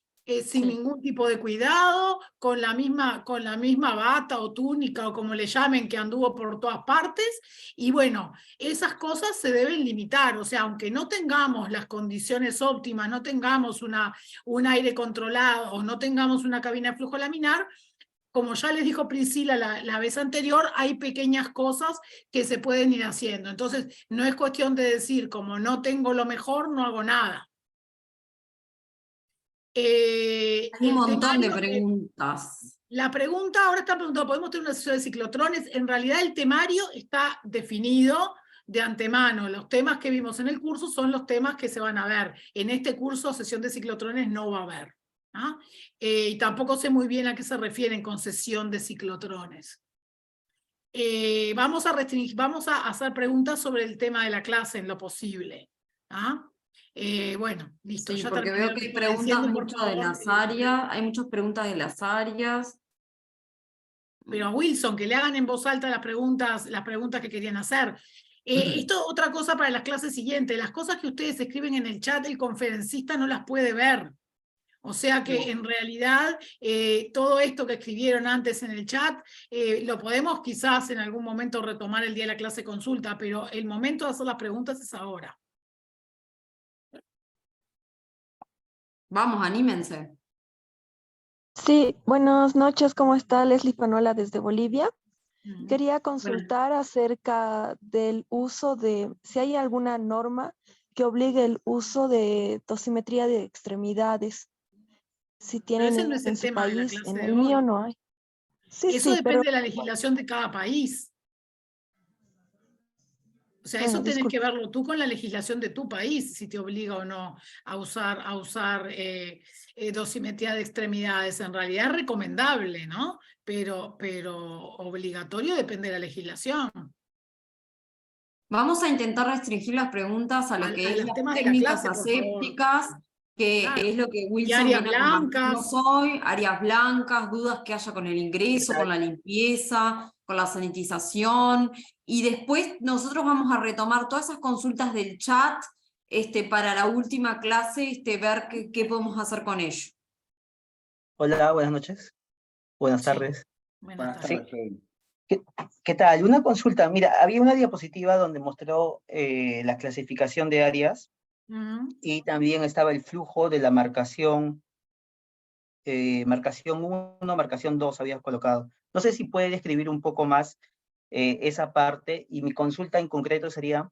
Speaker 3: sin ningún tipo de cuidado, con la misma bata o túnica o como le llamen, que anduvo por todas partes. Y bueno, esas cosas se deben limitar, o sea, aunque no tengamos las condiciones óptimas, no tengamos un aire controlado o no tengamos una cabina de flujo laminar, como ya les dijo Priscila la vez anterior, hay pequeñas cosas que se pueden ir haciendo. Entonces, no es cuestión de decir, como no tengo lo mejor, no hago nada.
Speaker 2: Hay un
Speaker 3: El
Speaker 2: montón de
Speaker 3: temario,
Speaker 2: preguntas.
Speaker 3: la pregunta, ahora está preguntando, ¿podemos tener una sesión de ciclotrones? En realidad el temario está definido de antemano. Los temas que vimos en el curso son los temas que se van a ver. En este curso, sesión de ciclotrones no va a haber. ¿Ah? Y tampoco sé muy bien a qué se refieren con sesión de ciclotrones. Vamos a hacer preguntas sobre el tema de la clase en lo posible. ¿Ah? Bueno, listo.
Speaker 2: Sí,
Speaker 3: Ya
Speaker 2: porque
Speaker 3: terminé
Speaker 2: veo
Speaker 3: lo
Speaker 2: que
Speaker 3: que
Speaker 2: hay
Speaker 3: estaba
Speaker 2: preguntas
Speaker 3: diciendo, por
Speaker 2: mucho de
Speaker 3: favor.
Speaker 2: las áreas, hay muchas preguntas de las áreas.
Speaker 3: Pero a Wilson, que le hagan en voz alta las preguntas que querían hacer. Esto otra cosa para las clases siguientes. Las cosas que ustedes escriben en el chat, el conferencista no las puede ver. O sea que en realidad todo esto que escribieron antes en el chat lo podemos quizás en algún momento retomar el día de la clase consulta, pero el momento de hacer las preguntas es ahora.
Speaker 2: Vamos, anímense.
Speaker 5: Sí, buenas noches, ¿cómo está? Leslie Panola desde Bolivia. Quería
Speaker 3: Bueno,
Speaker 5: consultar acerca del uso de, si hay alguna norma que obligue el uso de dosimetría de extremidades. Si
Speaker 3: pero
Speaker 5: tienen
Speaker 3: ese no es
Speaker 5: en
Speaker 3: el
Speaker 5: su
Speaker 3: tema de la
Speaker 5: país,
Speaker 3: clase
Speaker 5: en
Speaker 3: de
Speaker 5: el mío
Speaker 3: hoy.
Speaker 5: no hay. Sí,
Speaker 3: Eso
Speaker 5: sí, pero
Speaker 3: depende de la legislación de cada país. O sea,
Speaker 5: bueno,
Speaker 3: eso tenés que
Speaker 5: disculpe.
Speaker 3: verlo tú con la legislación de tu país, si te obliga o no a usar dosimetría de extremidades. En realidad es recomendable, ¿no? Pero obligatorio depende de la legislación.
Speaker 2: Vamos a intentar restringir las preguntas a lo
Speaker 3: A
Speaker 2: que es
Speaker 3: los
Speaker 2: las
Speaker 3: temas de la
Speaker 2: técnicas
Speaker 3: clase, por favor.
Speaker 2: asépticas, que
Speaker 3: Claro.
Speaker 2: es lo que
Speaker 3: Y
Speaker 2: Wilson
Speaker 3: áreas
Speaker 2: viene a compartirnos
Speaker 3: blancas.
Speaker 2: hoy, áreas blancas, dudas que haya con el
Speaker 6: ¿Qué
Speaker 2: ingreso, con
Speaker 6: tal?
Speaker 2: la limpieza, con la sanitización, y después nosotros vamos a retomar todas esas consultas del chat para la última clase, ver qué podemos hacer con ello.
Speaker 6: Hola, buenas noches. Buenas
Speaker 3: Sí.
Speaker 6: tardes.
Speaker 3: Buenas
Speaker 1: Buenas
Speaker 3: tardes.
Speaker 1: tardes, Freddy.
Speaker 6: ¿Qué tal? Una consulta. Mira, había una diapositiva donde mostró la clasificación de áreas
Speaker 3: Ujú.
Speaker 6: y también estaba el flujo de la marcación, marcación 1, marcación 2 habías colocado. No sé si puede describir un poco más esa parte, y mi consulta en concreto sería,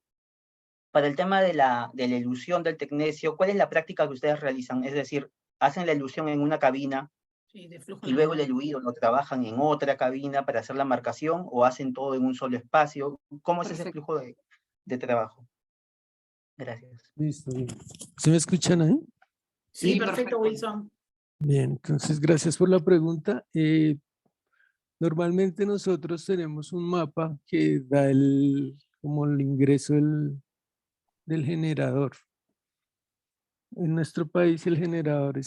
Speaker 6: para el tema de la elusión del tecnecio, ¿cuál es la práctica que ustedes realizan? Es decir, ¿hacen la elusión en una cabina
Speaker 3: Sí, de flujo
Speaker 6: y luego el
Speaker 3: laminar.
Speaker 6: eluido lo trabajan en otra cabina para hacer la marcación, o hacen todo en un solo espacio? ¿Cómo es ese
Speaker 2: Perfecto.
Speaker 6: flujo de trabajo? Gracias.
Speaker 4: Listo, bien. ¿Se me escuchan ahí?
Speaker 3: Sí,
Speaker 2: Sí,
Speaker 3: perfecto,
Speaker 2: perfecto.
Speaker 3: Wilson.
Speaker 4: Bien, entonces gracias por la pregunta. Normalmente nosotros tenemos un mapa que da como el ingreso del generador. En nuestro país el generador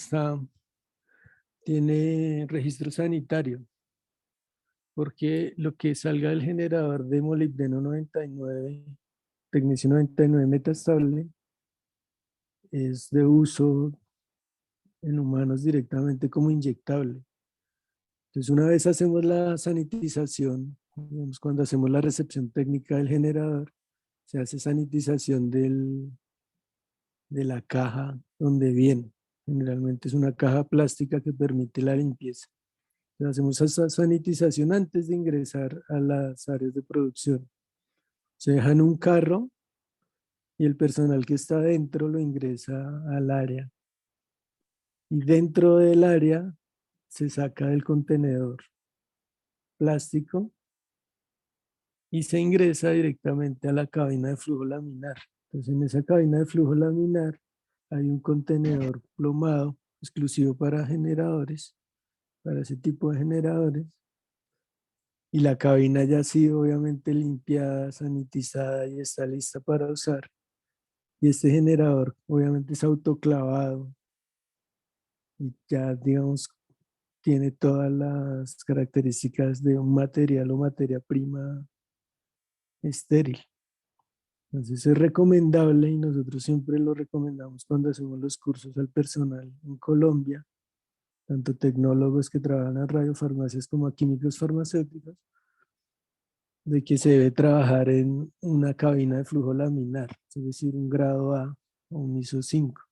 Speaker 4: tiene registro sanitario, porque lo que salga del generador de molibdeno 99, tecnecio 99 metastable, es de uso en humanos directamente como inyectable. Entonces, una vez hacemos la sanitización, digamos, cuando hacemos la recepción técnica del generador, se hace sanitización de la caja donde viene. Generalmente es una caja plástica que permite la limpieza. Entonces, hacemos esa sanitización antes de ingresar a las áreas de producción. Se deja en un carro y el personal que está dentro lo ingresa al área. Y dentro del área se saca del contenedor plástico y se ingresa directamente a la cabina de flujo laminar. Entonces, en esa cabina de flujo laminar hay un contenedor plomado exclusivo para generadores, para ese tipo de generadores, y la cabina ya ha sido obviamente limpiada, sanitizada y está lista para usar. Y este generador obviamente es autoclavado y ya, digamos, tiene todas las características de un material o materia prima estéril. Entonces es recomendable, y nosotros siempre lo recomendamos cuando hacemos los cursos al personal en Colombia, tanto tecnólogos que trabajan en radiofarmacias como a químicos farmacéuticos, de que se debe trabajar en una cabina de flujo laminar, es decir, un grado A o un ISO 5.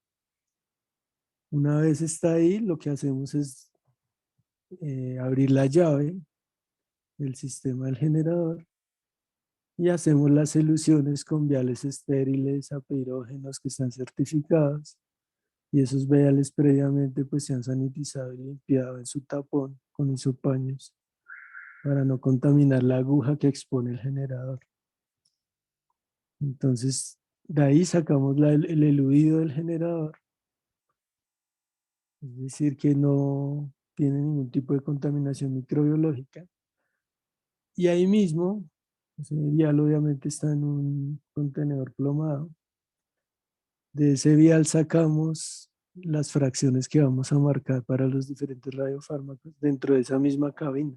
Speaker 4: Una vez está ahí, lo que hacemos es abrir la llave del sistema del generador y hacemos las elusiones con viales estériles a pirógenos que están certificados, y esos viales previamente pues se han sanitizado y limpiado en su tapón con isopaños para no contaminar la aguja que expone el generador. Entonces, de ahí sacamos el eluido del generador, es decir, que no tiene ningún tipo de contaminación microbiológica. Y ahí mismo, ese vial obviamente está en un contenedor plomado. De ese vial sacamos las fracciones que vamos a marcar para los diferentes radiofármacos dentro de esa misma cabina.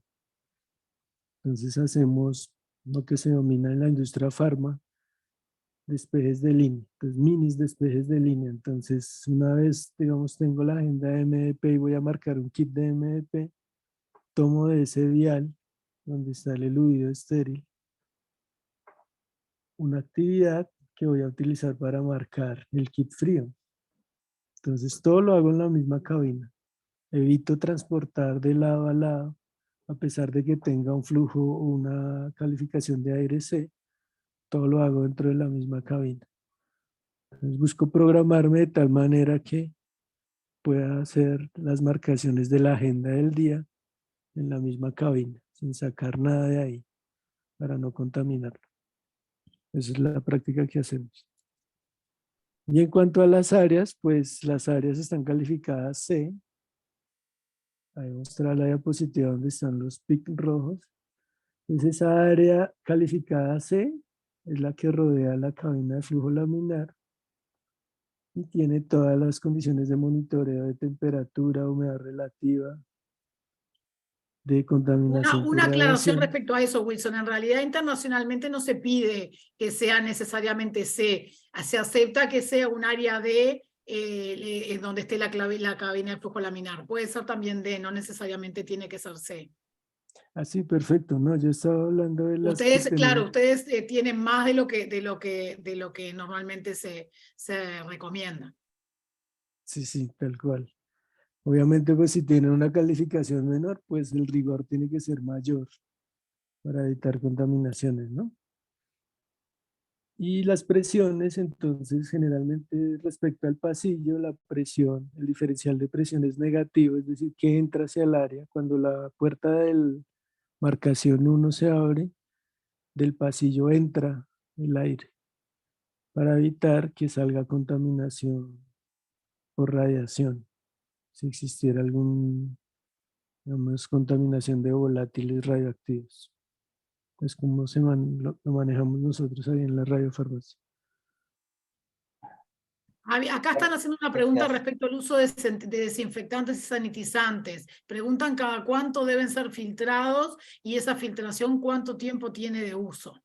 Speaker 4: Entonces hacemos lo que se denomina en la industria farma despejes de línea, entonces minis despejes de línea. Entonces una vez, digamos, tengo la agenda de MDP y voy a marcar un kit de MDP, tomo de ese vial donde está el eluido estéril una actividad que voy a utilizar para marcar el kit frío. Entonces todo lo hago en la misma cabina. Evito transportar de lado a lado, a pesar de que tenga un flujo o una calificación de aire C, todo lo hago dentro de la misma cabina. Entonces busco programarme de tal manera que pueda hacer las marcaciones de la agenda del día en la misma cabina, sin sacar nada de ahí, para no contaminarlo. Esa es la práctica que hacemos. Y en cuanto a las áreas, pues las áreas están calificadas C. Ahí mostrar la diapositiva donde están los pics rojos. Entonces esa área calificada C es la que rodea la cabina de flujo laminar y tiene todas las condiciones de monitoreo de temperatura, humedad relativa, de contaminación por
Speaker 3: Una aclaración
Speaker 4: radiación.
Speaker 3: respecto a eso, Wilson. En realidad, internacionalmente no se pide que sea necesariamente C. Se acepta que sea un área D donde esté la cabina de flujo laminar. Puede ser también D, no necesariamente tiene que ser C.
Speaker 4: Así, perfecto. No, yo estaba hablando de las
Speaker 3: Ustedes,
Speaker 4: que
Speaker 3: claro,
Speaker 4: tenemos.
Speaker 3: ustedes tienen más de lo que normalmente se recomienda.
Speaker 4: Sí, sí, tal cual. Obviamente, pues si tienen una calificación menor, pues el rigor tiene que ser mayor para evitar contaminaciones, ¿no? Y las presiones, entonces, generalmente respecto al pasillo, la presión, el diferencial de presión es negativo, es decir, que entra hacia el área. Cuando la puerta del marcación 1 se abre, del pasillo entra el aire para evitar que salga contaminación por radiación. Si existiera algún, digamos, contaminación de volátiles radioactivos. Es como lo manejamos nosotros ahí en la radiofarmacia.
Speaker 3: Acá están haciendo una pregunta respecto al uso de desinfectantes y sanitizantes. Preguntan cada cuánto deben ser filtrados y esa filtración cuánto tiempo tiene de uso.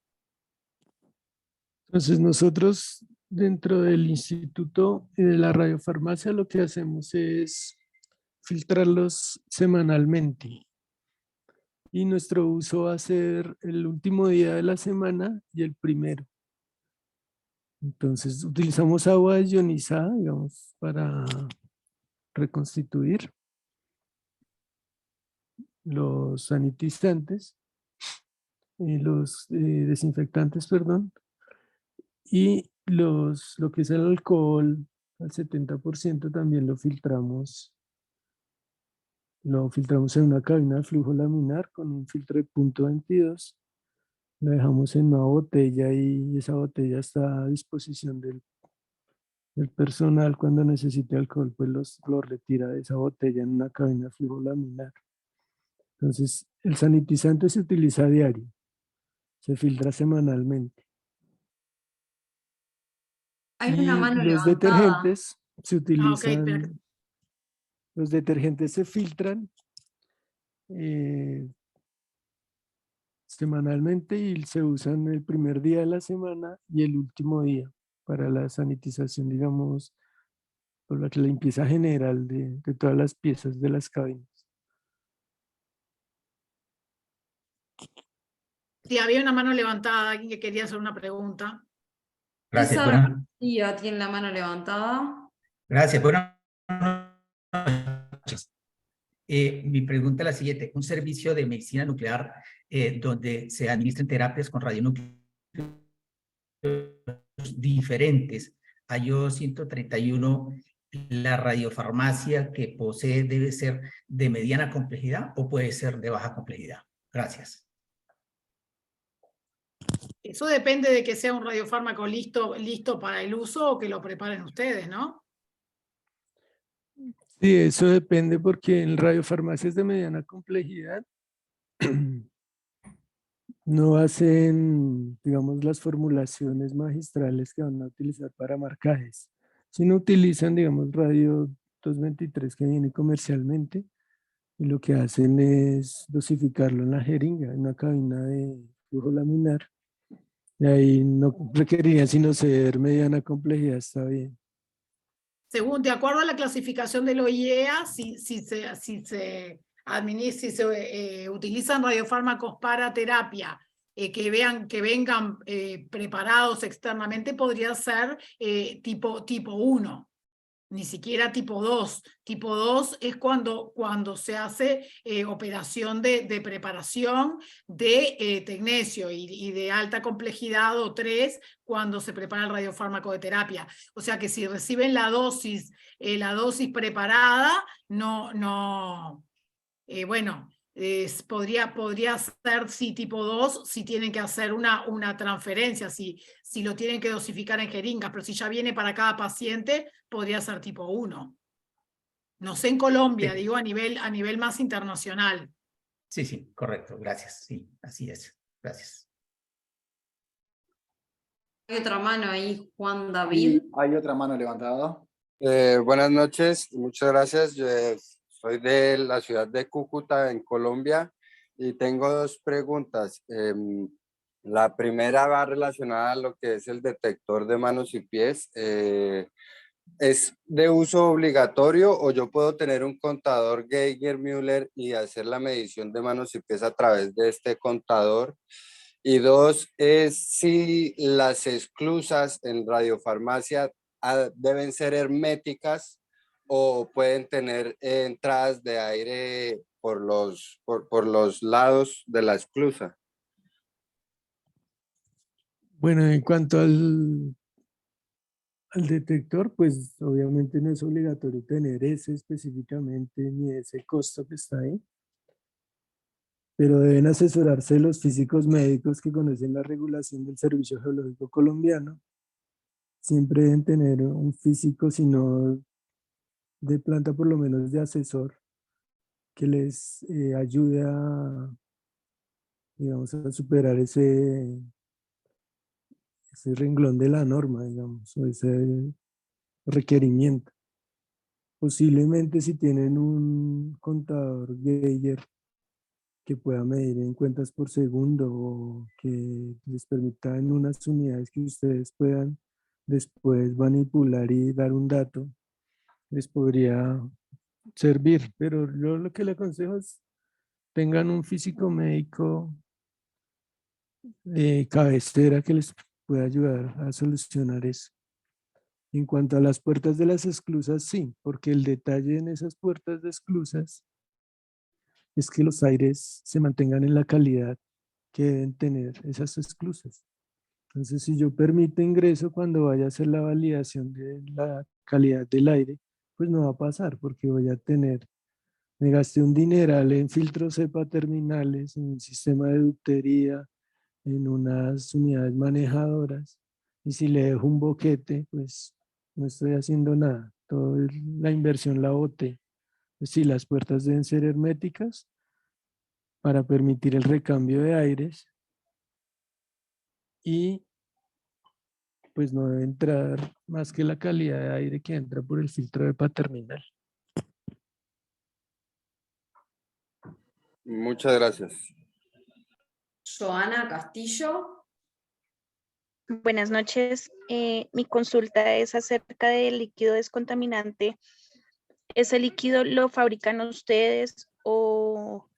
Speaker 4: Entonces nosotros dentro del Instituto de la Radiofarmacia lo que hacemos es filtrarlos semanalmente. Y nuestro uso va a ser el último día de la semana y el primero. Entonces utilizamos agua ionizada, digamos, para reconstituir los sanitizantes, los desinfectantes, perdón, y lo que es el alcohol al 70% también lo filtramos en una cabina de flujo laminar con un filtro de punto 22. Lo dejamos en una botella y esa botella está a disposición del personal. Cuando necesite alcohol, pues lo retira de esa botella en una cabina de flujo laminar. Entonces, el sanitizante se utiliza a diario, se filtra semanalmente.
Speaker 2: Hay
Speaker 4: Y
Speaker 2: una mano
Speaker 4: los
Speaker 2: levantada.
Speaker 4: detergentes se utilizan,
Speaker 3: Okay,
Speaker 4: los detergentes se filtran semanalmente y se usan el primer día de la semana y el último día para la sanitización, digamos, por la limpieza general de todas las piezas de las cabinas.
Speaker 3: Sí, había una mano levantada, alguien que quería hacer una pregunta.
Speaker 7: Gracias.
Speaker 2: César García tiene la mano levantada.
Speaker 7: Gracias. Buenas noches. Mi pregunta es la siguiente. Un servicio de medicina nuclear donde se administren terapias con radionucleos diferentes a IO 131, ¿la radiofarmacia que posee debe ser de mediana complejidad o puede ser de baja complejidad? Gracias.
Speaker 3: Eso depende de que sea un radiofármaco listo para el uso o que lo preparen ustedes, ¿no?
Speaker 4: Sí, eso depende porque en radiofarmacias de mediana complejidad no hacen, digamos, las formulaciones magistrales que van a utilizar para marcajes, sino utilizan, digamos, radio 223 que viene comercialmente y lo que hacen es dosificarlo en la jeringa, en una cabina de flujo laminar. Y ahí no requeriría sino ser mediana complejidad, está bien.
Speaker 3: Según, de acuerdo a la clasificación del OIEA, si se utilizan radiofármacos para terapia que vengan preparados externamente, podría ser tipo 1. Ni siquiera tipo 2. Tipo 2 es cuando se hace operación de preparación de tecnesio y de alta complejidad, o 3 cuando se prepara el radiofármaco de terapia. O sea que si reciben la dosis preparada, bueno, podría ser sí tipo 2 si tienen que hacer una transferencia, si lo tienen que dosificar en jeringas, pero si ya viene para cada paciente, podría ser tipo 1. No sé en Colombia,
Speaker 7: Sí.
Speaker 3: digo a nivel más internacional.
Speaker 7: Sí, sí, correcto. Gracias. Sí, así es. Gracias.
Speaker 2: Hay otra mano ahí, Juan David.
Speaker 1: Y hay otra mano levantada.
Speaker 8: Buenas noches, muchas gracias. Yo soy de la ciudad de Cúcuta, en Colombia, y tengo dos preguntas. La primera va relacionada a lo que es el detector de manos y pies. ¿Es de uso obligatorio o yo puedo tener un contador Geiger-Müller y hacer la medición de manos y pies a través de este contador? Y dos, es si las esclusas en radiofarmacia deben ser herméticas o pueden tener entradas de aire por los lados de la esclusa.
Speaker 4: Bueno, en cuanto al detector, pues obviamente no es obligatorio tener ese específicamente ni ese costo que está ahí, pero deben asesorarse los físicos médicos que conocen la regulación del Servicio Geológico Colombiano. Siempre deben tener un físico, si no de planta, por lo menos de asesor, que les ayude digamos, a superar ese renglón de la norma, digamos, o ese requerimiento. Posiblemente si tienen un contador Geiger que pueda medir en cuentas por segundo o que les permita en unas unidades que ustedes puedan después manipular y dar un dato, les podría servir. Pero yo lo que le aconsejo es tengan un físico médico de cabecera que les pueda ayudar a solucionar eso. En cuanto a las puertas de las esclusas, sí, porque el detalle en esas puertas de esclusas es que los aires se mantengan en la calidad que deben tener esas esclusas. Entonces, si yo permito ingreso cuando vaya a hacer la validación de la calidad del aire, pues no va a pasar porque voy a tener, me gasté un dineral en filtros cepa terminales, en un sistema de ductería, en unas unidades manejadoras, y si le dejo un boquete, pues no estoy haciendo nada. Toda la inversión la boté. Si las puertas deben ser herméticas para permitir el recambio de aires y pues no debe entrar más que la calidad de aire que entra por el filtro de terminal.
Speaker 8: Muchas gracias.
Speaker 2: Joana Castillo.
Speaker 9: Buenas noches. Mi consulta es acerca del líquido descontaminante. ¿Ese líquido lo fabrican ustedes o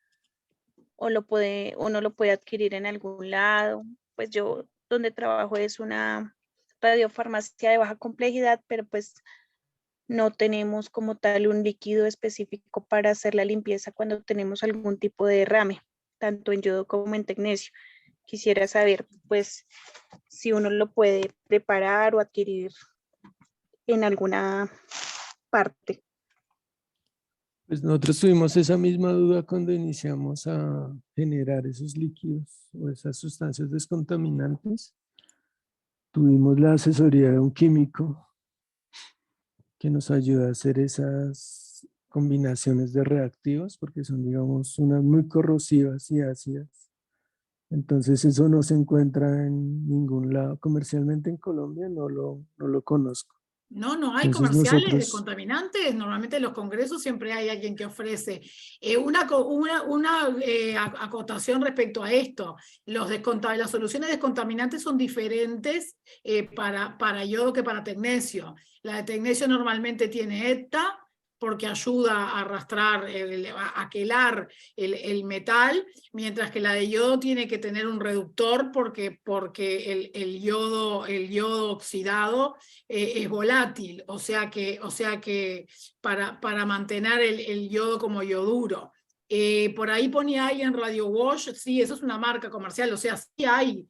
Speaker 9: no lo puede adquirir en algún lado? Pues yo donde trabajo es una radiofarmacia de baja complejidad, pero pues no tenemos como tal un líquido específico para hacer la limpieza cuando tenemos algún tipo de derrame, tanto en yodo como en tecnesio. Quisiera saber, pues, si uno lo puede preparar o adquirir en alguna parte.
Speaker 4: Pues nosotros tuvimos esa misma duda cuando iniciamos a generar esos líquidos o esas sustancias descontaminantes. Tuvimos la asesoría de un químico que nos ayuda a hacer esas combinaciones de reactivos porque son, digamos, unas muy corrosivas y ácidas. Entonces eso no se encuentra en ningún lado. Comercialmente en Colombia no lo conozco.
Speaker 3: No hay
Speaker 4: Entonces
Speaker 3: comerciales de
Speaker 4: nosotros,
Speaker 3: contaminantes. Normalmente en los congresos siempre hay alguien que ofrece. Acotación respecto a esto. Las soluciones descontaminantes son diferentes para yodo que para tecnesio. La de tecnesio normalmente tiene ETA porque ayuda a arrastrar, a quelar el metal, mientras que la de yodo tiene que tener un reductor porque el yodo oxidado es volátil, o sea que para mantener el yodo como yoduro. Por ahí ponía ahí en Radio Wash, sí, eso es una marca comercial, o sea, sí hay,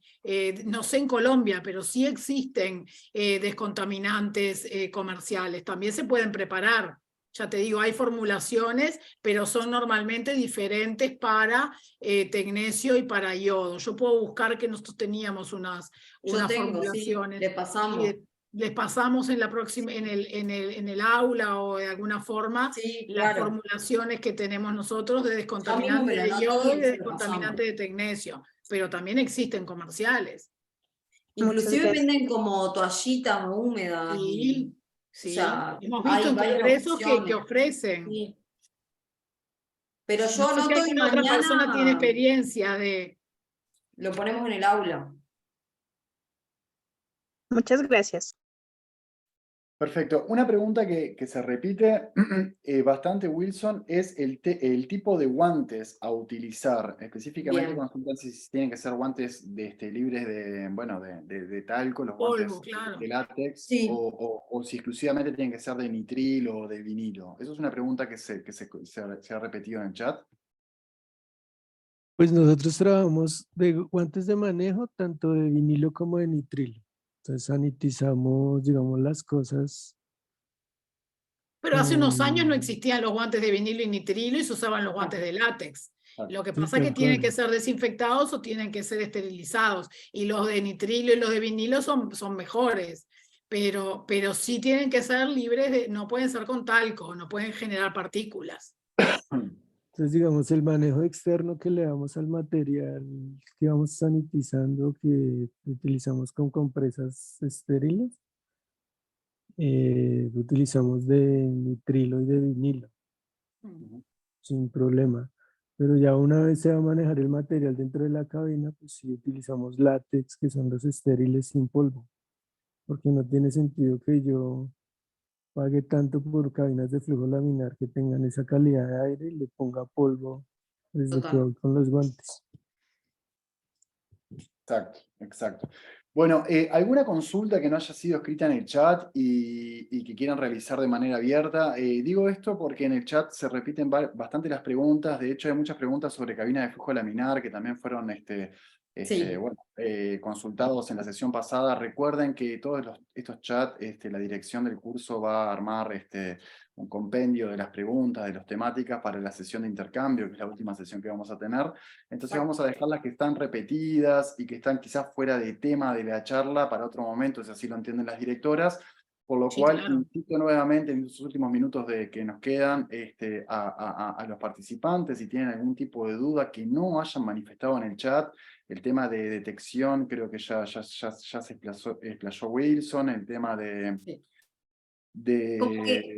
Speaker 3: no sé en Colombia, pero sí existen descontaminantes comerciales, también se pueden preparar. Ya te digo, hay formulaciones, pero son normalmente diferentes para tecnesio y para yodo. Yo puedo buscar que nosotros teníamos unas formulaciones.
Speaker 2: Sí, le pasamos.
Speaker 3: Les pasamos en la próxima, en el aula o de alguna forma
Speaker 2: Sí,
Speaker 3: las
Speaker 2: claro.
Speaker 3: formulaciones que tenemos nosotros de descontaminante
Speaker 2: me lo
Speaker 3: de
Speaker 2: anoto
Speaker 3: yodo y
Speaker 2: y
Speaker 3: de
Speaker 2: se lo
Speaker 3: descontaminante de tecnesio, pero también existen comerciales.
Speaker 2: Inclusive venden como toallitas húmedas.
Speaker 3: Sí, sí.
Speaker 2: O sea,
Speaker 3: Hemos visto
Speaker 2: hay
Speaker 3: en
Speaker 2: varias
Speaker 3: congresos que
Speaker 2: opciones.
Speaker 3: ofrecen.
Speaker 2: Sí. Pero
Speaker 3: No
Speaker 2: yo
Speaker 3: sé si
Speaker 2: anoto y
Speaker 3: alguna otra persona tiene
Speaker 2: mañana
Speaker 3: experiencia de...
Speaker 2: lo ponemos en el aula.
Speaker 9: Muchas gracias.
Speaker 1: Perfecto. Una pregunta que se repite bastante, Wilson, es el tipo de guantes a utilizar. Específicamente
Speaker 2: Bien.
Speaker 1: consultan si tienen que ser guantes libres de talco, los
Speaker 3: Polvo,
Speaker 1: guantes
Speaker 3: claro.
Speaker 1: de látex,
Speaker 2: Sí.
Speaker 1: o si exclusivamente tienen que ser de nitril o de vinilo. Eso es una pregunta que se ha repetido en el chat.
Speaker 4: pues nosotros trabajamos de guantes de manejo, tanto de vinilo como de nitrilo. Entonces sanitizamos, digamos, las cosas.
Speaker 3: Pero hace unos años no existían los guantes de vinilo y nitrilo y se usaban los guantes de látex. Lo que
Speaker 4: Sí,
Speaker 3: pasa es que
Speaker 4: tal
Speaker 3: tienen
Speaker 4: cual.
Speaker 3: que ser desinfectados o tienen que ser esterilizados. Y los de nitrilo y los de vinilo son mejores. Pero sí tienen que ser libres no pueden ser con talco, no pueden generar partículas.
Speaker 4: Entonces, digamos, el manejo externo que le damos al material que vamos sanitizando, que utilizamos con compresas estériles, utilizamos de nitrilo y de vinilo, sin problema. Pero ya una vez se va a manejar el material dentro de la cabina, pues sí utilizamos látex, que son los estériles sin polvo, porque no tiene sentido que yo pague tanto por cabinas de flujo laminar que tengan esa calidad de aire y le ponga polvo desde que voy con los guantes.
Speaker 1: Exacto. Bueno, ¿alguna consulta que no haya sido escrita en el chat y que quieran realizar de manera abierta? Digo esto porque en el chat se repiten bastante las preguntas. De hecho, hay muchas preguntas sobre cabina de flujo laminar que también fueron consultados en la sesión pasada. Recuerden que todos estos chats, la dirección del curso va a armar un compendio de las preguntas, de las temáticas para la sesión de intercambio, que es la última sesión que vamos a tener. Entonces vamos a dejar las que están repetidas y que están quizás fuera de tema de la charla para otro momento, si así lo entienden las directoras. Por lo cual,
Speaker 3: claro.
Speaker 1: Insisto nuevamente en estos últimos minutos que nos quedan a los participantes, si tienen algún tipo de duda que no hayan manifestado en el chat. El tema de detección creo que ya se explayó Wilson, el tema
Speaker 2: Sí.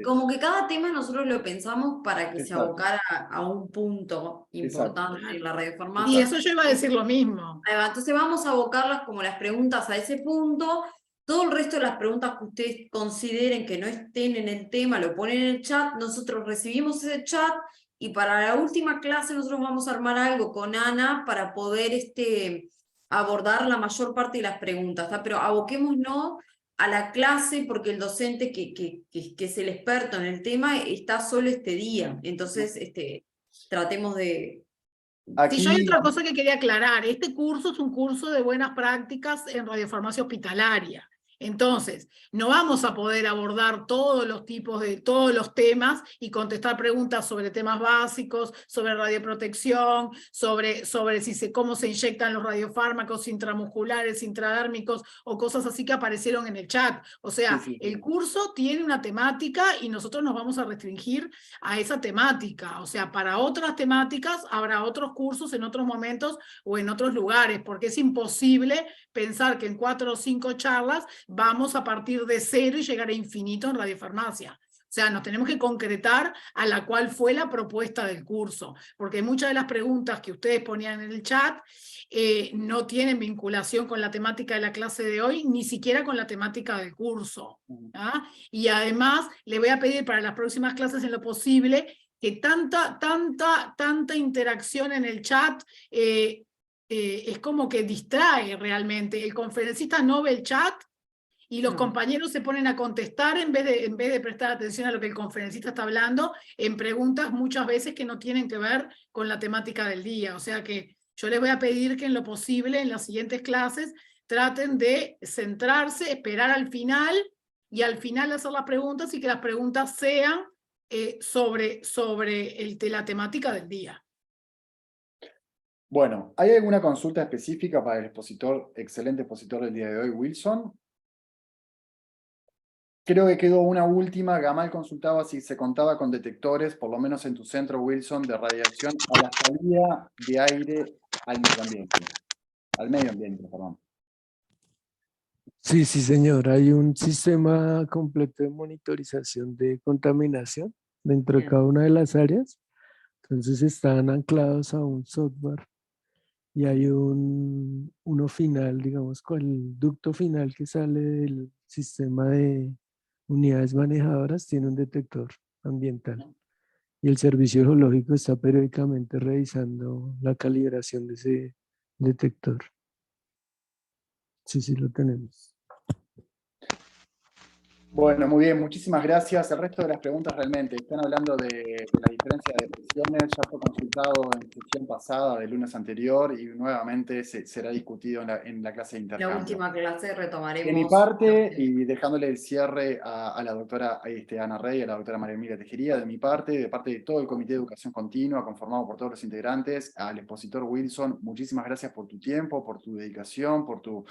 Speaker 2: Como que cada tema nosotros lo pensamos para que se abocara a un punto importante en la radiofarmacia.
Speaker 3: Y eso yo iba a decir lo mismo.
Speaker 2: Entonces vamos a abocarlas como las preguntas a ese punto. Todo el resto de las preguntas que ustedes consideren que no estén en el tema, lo ponen en el chat. Nosotros recibimos ese chat y para la última clase nosotros vamos a armar algo con Ana para poder abordar la mayor parte de las preguntas, ¿tá? Pero aboquémonos a la clase porque el docente que es el experto en el tema está solo este día. Entonces, tratemos de...
Speaker 3: Sí, yo hay
Speaker 1: Aquí,
Speaker 3: otra cosa que quería aclarar. Este curso es un curso de buenas prácticas en radiofarmacia hospitalaria. Entonces, no vamos a poder abordar todos los tipos de todos los temas y contestar preguntas sobre temas básicos, sobre radioprotección, sobre cómo se inyectan los radiofármacos intramusculares, intradérmicos o cosas así que aparecieron en el chat. O sea,
Speaker 1: sí.
Speaker 3: el curso tiene una temática y nosotros nos vamos a restringir a esa temática. O sea, para otras temáticas habrá otros cursos en otros momentos o en otros lugares, porque es imposible pensar que en 4 o 5 charlas vamos a partir de cero y llegar a infinito en radiofarmacia. O sea, nos tenemos que concretar a la cual fue la propuesta del curso, porque muchas de las preguntas que ustedes ponían en el chat no tienen vinculación con la temática de la clase de hoy, ni siquiera con la temática del curso. ¿Ah? Y además, le voy a pedir para las próximas clases en lo posible que tanta interacción en el chat es como que distrae realmente. El conferencista no ve el chat y los compañeros se ponen a contestar en vez de prestar atención a lo que el conferencista está hablando en preguntas muchas veces que no tienen que ver con la temática del día. O sea que yo les voy a pedir que en lo posible en las siguientes clases traten de centrarse, esperar al final y al final hacer las preguntas y que las preguntas sean sobre la temática del día.
Speaker 1: bueno, ¿hay alguna consulta específica para el expositor, excelente expositor del día de hoy, Wilson? Creo que quedó una última. Gamal consultaba si se contaba con detectores, por lo menos en tu centro, Wilson, de radiación a la salida de aire al medio ambiente. Al medio ambiente, perdón.
Speaker 4: Sí, sí, señor. Hay un sistema completo de monitorización de contaminación dentro de cada una de las áreas. Entonces están anclados a un software y hay uno final, digamos, con el ducto final que sale del sistema de unidades manejadoras, tiene un detector ambiental. Y el servicio geológico está periódicamente revisando la calibración de ese detector. Sí, sí lo tenemos.
Speaker 1: Bueno, muy bien, muchísimas gracias. El resto de las preguntas realmente están hablando de la diferencia de presiones. Ya fue consultado en sesión pasada del lunes anterior y nuevamente será discutido en la clase de
Speaker 2: En la
Speaker 1: intercambio.
Speaker 2: última clase retomaremos.
Speaker 1: De mi parte, y dejándole el cierre a la doctora Ana Rey y a la doctora María Emilia Tejería, de mi parte, de parte de todo el Comité de Educación Continua, conformado por todos los integrantes, al expositor Wilson, muchísimas gracias por tu tiempo, por tu dedicación, por tu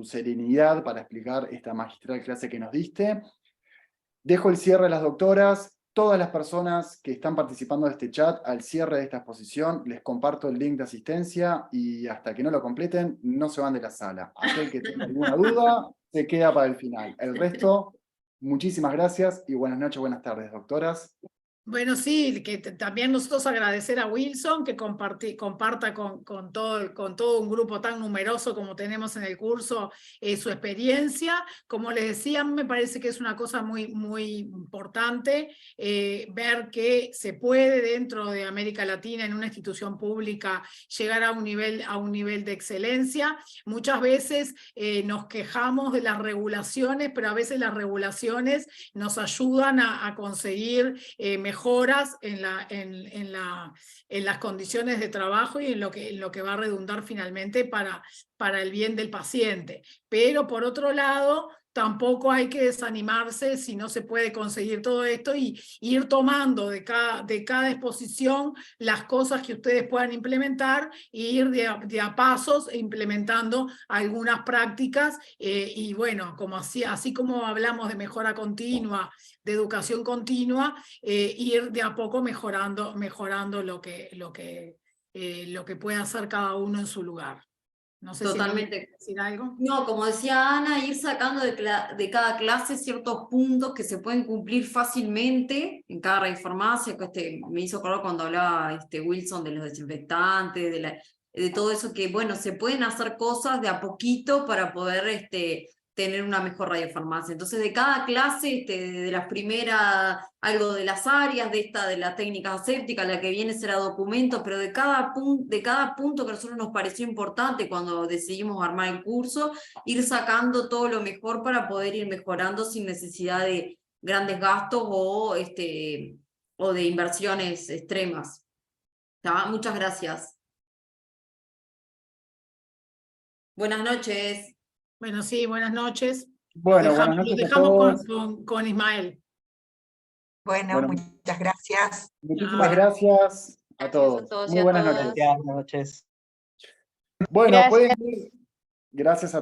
Speaker 1: serenidad para explicar esta magistral clase que nos diste. Dejo el cierre a las doctoras. Todas las personas que están participando de este chat, al cierre de esta exposición, les comparto el link de asistencia y hasta que no lo completen, no se van de la sala. Aquel que tenga alguna duda, se queda para el final. El resto, muchísimas gracias y buenas noches, buenas tardes, doctoras.
Speaker 3: Bueno, sí, que también nosotros agradecer a Wilson que comparta con todo un grupo tan numeroso como tenemos en el curso su experiencia. Como les decía, me parece que es una cosa muy importante ver que se puede dentro de América Latina en una institución pública llegar a un nivel de excelencia. Muchas veces nos quejamos de las regulaciones, pero a veces las regulaciones nos ayudan a conseguir mejoras en las condiciones de trabajo y en lo que va a redundar finalmente para el bien del paciente. Pero por otro lado, tampoco hay que desanimarse si no se puede conseguir todo esto y ir tomando de cada exposición las cosas que ustedes puedan implementar e ir de a pasos implementando algunas prácticas y bueno, así como hablamos de mejora continua, de educación continua, ir de a poco mejorando lo que puede hacer cada uno en su lugar. No sé
Speaker 2: Totalmente.
Speaker 3: si decir algo.
Speaker 2: No, como decía Ana, ir sacando de cada clase ciertos puntos que se pueden cumplir fácilmente en cada radiofarmacia. Me hizo acordar cuando hablaba Wilson de los desinfectantes, de todo eso que, bueno, se pueden hacer cosas de a poquito para poder tener una mejor radiofarmacia. Entonces, de cada clase, de las primeras, algo de las áreas, de la técnica aséptica, la que viene será documento, pero de cada punto que a nosotros nos pareció importante cuando decidimos armar el curso, ir sacando todo lo mejor para poder ir mejorando sin necesidad de grandes gastos o de inversiones extremas. ¿Está? Muchas gracias. Buenas noches.
Speaker 3: Bueno, sí, buenas noches.
Speaker 1: Bueno, buenas noches
Speaker 3: Los
Speaker 1: a
Speaker 3: dejamos
Speaker 1: todos.
Speaker 3: con Ismael.
Speaker 10: Bueno,
Speaker 1: Bueno,
Speaker 10: muchas gracias.
Speaker 1: muchísimas gracias a todos.
Speaker 2: todos y
Speaker 1: Muy
Speaker 2: a
Speaker 1: buenas
Speaker 2: todas.
Speaker 1: noches.
Speaker 6: Gracias, buenas noches.
Speaker 1: Bueno,
Speaker 9: Gracias.
Speaker 1: pueden ir. Gracias a todos.